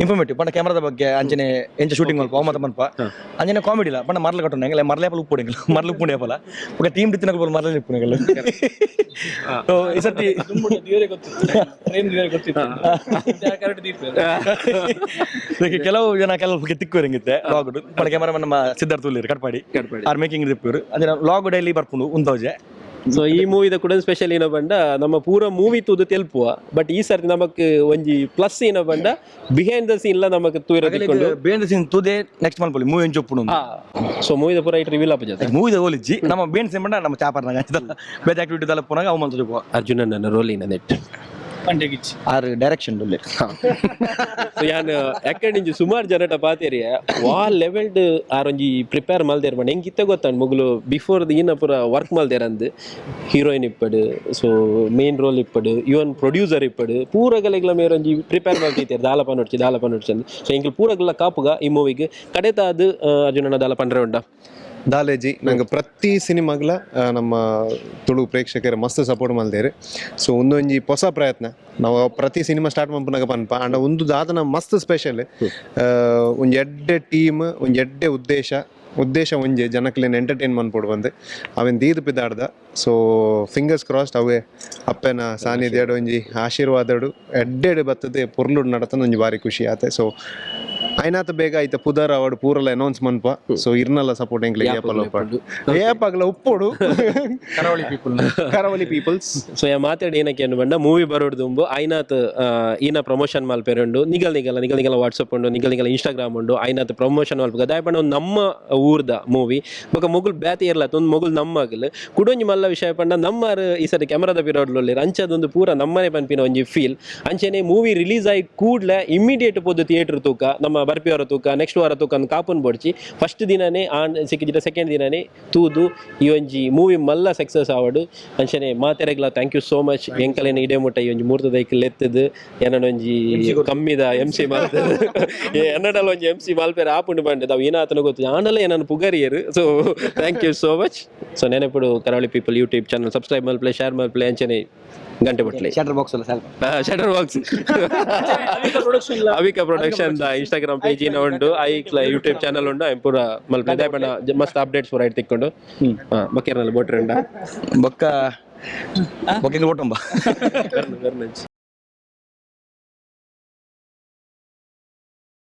[SPEAKER 10] ಇನ್ಫಾರ್ಮೇಟಿವ್ ಪಂಡ ಕ್ಯಾಮರಾದ ಬಗ್ಗೆ ಅಂಜನೆ ಎಂಚ ಶೂಟಿಂಗ್ ಮಲ್ಪ ಅವಮತ ಮಲ್ಪ ಅಂಜನೆ ಕಾಮಿಡಿ ಇಲ್ಲ ಪಂಡ ಮರಲ ಕಟ್ಟೋಣ ಹೆಂಗಲ್ಲ ಮರಲೇಪಲ್ ಉಪ್ಪು ಮರಲು ಉಪ್ಪು ಪಲ ಈಗ ಟೀಮ್ ಡಿತ್ತಿನ ಮರಲ ಉಪ್ಪು ಈ ಸರ್ತಿ ಕೆಲವು ಜನ ಕೆಲವು ತಿಕ್ಕೋರು ಹೆಂಗಿತ್ತೆ ಲಾಗ್ ಪಂಡ ಕ್ಯಾಮರಾ ನಮ್ಮ ಸಿದ್ಧಾರ್ಥ ಉಲ್ಲಿರು ಕಟ್ಪಾಡಿ ಆರ್ ಮೇಕಿಂಗ್ ತಿಪ್ಪರು ಅದೇ ಲಾಗ್ ಡೈಲಿ ಬರ್ಪುಂಡು ಉಂತವಜೆ
[SPEAKER 2] ಸೊ ಈ ಮೂವಿದ ಕೂಡ ಸ್ಪೆಷಲ್ ಏನೋ ಬಂಡ ನಮ್ಮ ಪೂರ ಮೂವಿ ತೂದು ತೆಲ್ಪುವ ಬಟ್ ಈ ಸರ್ತಿ ನಮಕ್ ಒಂಜಿ ಪ್ಲಸ್ ಏನೋ ಬಂಡ ಬಿಹೈಂಡ್ ದ ಸೀನ್ ನಮಕ್ ತೂಯಿರದಿಕೊಂಡು
[SPEAKER 10] ಬಿಹೈಂಡ್ ದ ಸೀನ್ ತೂದೆ ನೆಕ್ಸ್ಟ್ ಮಲ್ಪೊಲಿ ಮೂವಿ ಎಂಚ ಒಪ್ಪುಡು
[SPEAKER 2] ಸೊ ಮೂವಿದ ಪೂರ ಇಟ್ ರಿವೀಲ್ ಆಪಜ
[SPEAKER 10] ಮೂವಿದ ಹೋಲಿಜ್ಜಿ ನಮ್ಮ ಬಿಹೈಂಡ್ ಸೀನ್ ಬಂಡ ನಮ್ಮ ಚಾಪರ್ನಾಗ ಬೇರೆ ಆಕ್ಟಿವಿಟಿ ದಲ್ಲ ಪುನಾಗ ಅವ ಮಲ್ತುಜು
[SPEAKER 2] ಅರ್ಜುನ ನನ್ನ ರೋಲ್ ಇನ ನೆಟ್
[SPEAKER 10] ಆರ್ ಡೈರೆಕ್ಷನ್ ಡೊಲ್ಲೆ
[SPEAKER 2] ಸೊ ಯಾನ್ ಯಾಕಂಡಿಂಜಿ ಸುಮಾರು ಜನಟ ಪಾತೇರಿ ವಾ ಲೆವೆಲ್ಡ್ ಆರೊಂಜಿ ಪ್ರಿಪೇರ್ ಮಲ್ದೇರ್ ಬಣ್ಣ ಹೆಂಗಿತ್ತೆ ಗೊತ್ತಾಂಡ್ ಮುಗುಲು ಬಿಫೋರ್ ಈನ ಪೂರ ವರ್ಕ್ ಮಲ್ದೇರ್ ಅಂದ್ ಹೀರೋಯಿನ್ ಇಪ್ಪಡು ಸೊ ಮೇನ್ ರೋಲ್ ಇಪ್ಪಡು ಇವನ್ ಪ್ರೊಡ್ಯೂಸರ್ ಇಪ್ಪಡು ಪೂರಗಲೆಗ್ಲ ಮೇರೊಂಜಿ ಪ್ರಿಪೇರ್ ಮಲ್ತಿತ್ತೇರು ದಾಲಪ ನೋಡ್ಚಿ ಅಂದ್ ಸೊ ಎಂಕಲ್ ಪೂರಗಲ ಕಾಪುಗ ಈ ಮೂವಿಗೆ ಕಡೆತ ಅದು ಅರ್ಜುನನ ದಾಲ ಪಂಡ್ರೆ ಉಂಡ
[SPEAKER 1] ದಾಲೇಜಿ ನಂಗೆ ಪ್ರತಿ ಸಿನಿಮಾಗ್ಲ ನಮ್ಮ ತುಳು ಪ್ರೇಕ್ಷಕರು ಮಸ್ತ್ ಸಪೋರ್ಟ್ ಮಲ್ದೇರು ಸೊ ಒಂದೊಂಜಿ ಹೊಸ ಪ್ರಯತ್ನ ನಾವು ಪ್ರತಿ ಸಿನಿಮಾ ಸ್ಟಾರ್ಟ್ ಮಾಡ್ಪನಾಗ ಪನ್ಪ ಅಂಡ ಒಂದು ದಾದನ ಮಸ್ತ್ ಸ್ಪೆಷಲ್ ಒಂದು ಎಡ್ಡೆ ಟೀಮ್ ಒಂದು ಎಡ್ಡೆ ಉದ್ದೇಶ ಒಂಜಿ ಜನಕ್ಲೇನು ಎಂಟರ್ಟೈನ್ ಮನ್ಪೊಡು ಬಂದು ಅವೇನು ದೀದು ಪಿದಾಡ್ದ ಸೊ ಫಿಂಗರ್ಸ್ ಕ್ರಾಸ್ಡ್ ಅವೇ ಅಪ್ಪನ ಸಾನ್ನಿಧ್ಯಾಡು ಒಂಜಿ ಆಶೀರ್ವಾದಡು ಎಡ್ಡೆಡು ಬರ್ತದೆ ಪೊರ್ಲುಡು ನಡತಂದು ಒಂಜಿ ಭಾರಿ ಖುಷಿ ಆತೆ ಸೊ ಐನಾತ ಬೇಗ ಐತೆ ಪುದರ್ ಅವಾರ್ಡ್ ಪೂರಲ ಅನೌನ್ಸ್ ಮನ್ಪ ಸೊ ಇರ್ನಲ್ಲ ಸಪೋರ್ಟ್ ಎಂಕ್ಲೆ ಏಪಗ್ಲ ಉಪ್ಪೋಡು ಕರಾವಳಿ ಪೀಪಲ್ಸ್
[SPEAKER 2] ಸೊ ಮಾತಾಡಿ ಏನಕ್ಕೆ ಅನ್ಬಂಡ ಮೂವಿ ಬರೋಡು ದುಂಬು ಐನಾತ್ ಈನ ಪ್ರಮೋಷನ್ ಮಲ್ಪೆರಂಡು ನಿಗಲ್ ವಾಟ್ಸಪ್ ಉಂಡು ನಿಗಲ್ ಇನ್ಸ್ಟಾಗ್ರಾಮ್ ಉಂಡು ಐನಾತ್ ಪ್ರಮೋಷನ್ ಮಲ್ಪ ದಾಯ ಪಂಡ ನಮ್ಮ ಊರ್ದ ಮೂವಿ ಬೊಕ ಮೊಗುಲ್ ಬ್ಯಾತಿ ಇರ್ಲತ್ತ ಒಂದು ಮೊಗುಲ್ ನಮ್ಮಗಲ್ ಕುಡೊಂಜಿ ಮಲ್ಲ ವಿಷಯ ಪಂಡ ನಮ್ಮ ಈ ಸರಿ ಕ್ಯಾಮರಾದ ಪಿರೋಡ್ಲೊಲ್ಲಿ ಅಂಚದೊಂದು ಪೂರ ನಮ್ಮನೆ ಪನ್ಪಿನ ಒಂಜಿ ಫೀಲ್ ಅಂಚನೆ ಮೂವಿ ರಿಲೀಸ್ ಆಗಿ ಕೂಡ್ಲೆ ಇಮಿಡಿಯೇಟ್ ಪೋದು ಥಿಯೇಟರ್ ತೂಕ ನಮ್ಮ ಬರ್ಪಿಯವರ ತೂಕ ನೆಕ್ಸ್ಟ್ ವಾರ ತೂಕ ಕಾಪನ್ ಬೊಡ್ಚಿ ಫಸ್ಟ್ ದಿನನೇ ಸಿಕ್ಕಿದ್ರೆ ಸೆಕೆಂಡ್ ದಿನನೇ ತೂದು ಈ ಒಂಜಿ ಮೂವಿ ಮಲ್ಲ ಸಕ್ಸಸ್ ಆವಡು ಅಂಚನೆ ಮಾತೆರೆಗ್ಲ ಥ್ಯಾಂಕ್ ಯು ಸೋ ಮಚ್ ಎಂಕಲೇನ ಇಡೇ ಮುಟ್ಟ ಈ ಒಂಜಿ ಮೂರ್ತ ದೈಕಲ್ ಎತ್ತದು ಏನೊಂಜಿ ಕಮ್ಮಿದ MC ಮಲ್ತದು ಎನ್ನಡಲ್ಲ ಒಂಜಿ MC ಮಲ್ಪೇರ ಆಪುಂಡು ಬಂಡೆ ಅವು ಏನಾತನ ಗೊತ್ತು ಆಂಡಲ್ಲ ಏನನ್ನು ಪುಗರಿಯರು so thank you so much so ನೆನಪಿಡು Karavali people YouTube channel subscribe ಮಲ್ಪ್ಲೆ ಶೇರ್ ಮಲ್ಪ್ಲೆ ಅಂಚನೆ ಗಂಟೆ ಬಟ್ಲೆ shutter box Avika production Instagram page ಉಂಡು ಯೂಟ್ಯೂಬ್ ಚಾನಲ್ ಉಂಡು ಪೂರ ಮಲ್ಪೆ ದಾಯ ಪಂಡ ಮಸ್ತ್ ಅಪ್ಡೇಟ್ಸ್ ಪೂರ ತಿಕ್ಕೊಂಡು ಬಕ್ಕೇರ್ನಲ್ಲಿ ಬೋಟ್ರೆ ಉಂಡ
[SPEAKER 10] ಬೊಕ್ಕ ಬೊಕ್ಕ ಓಟಂಬ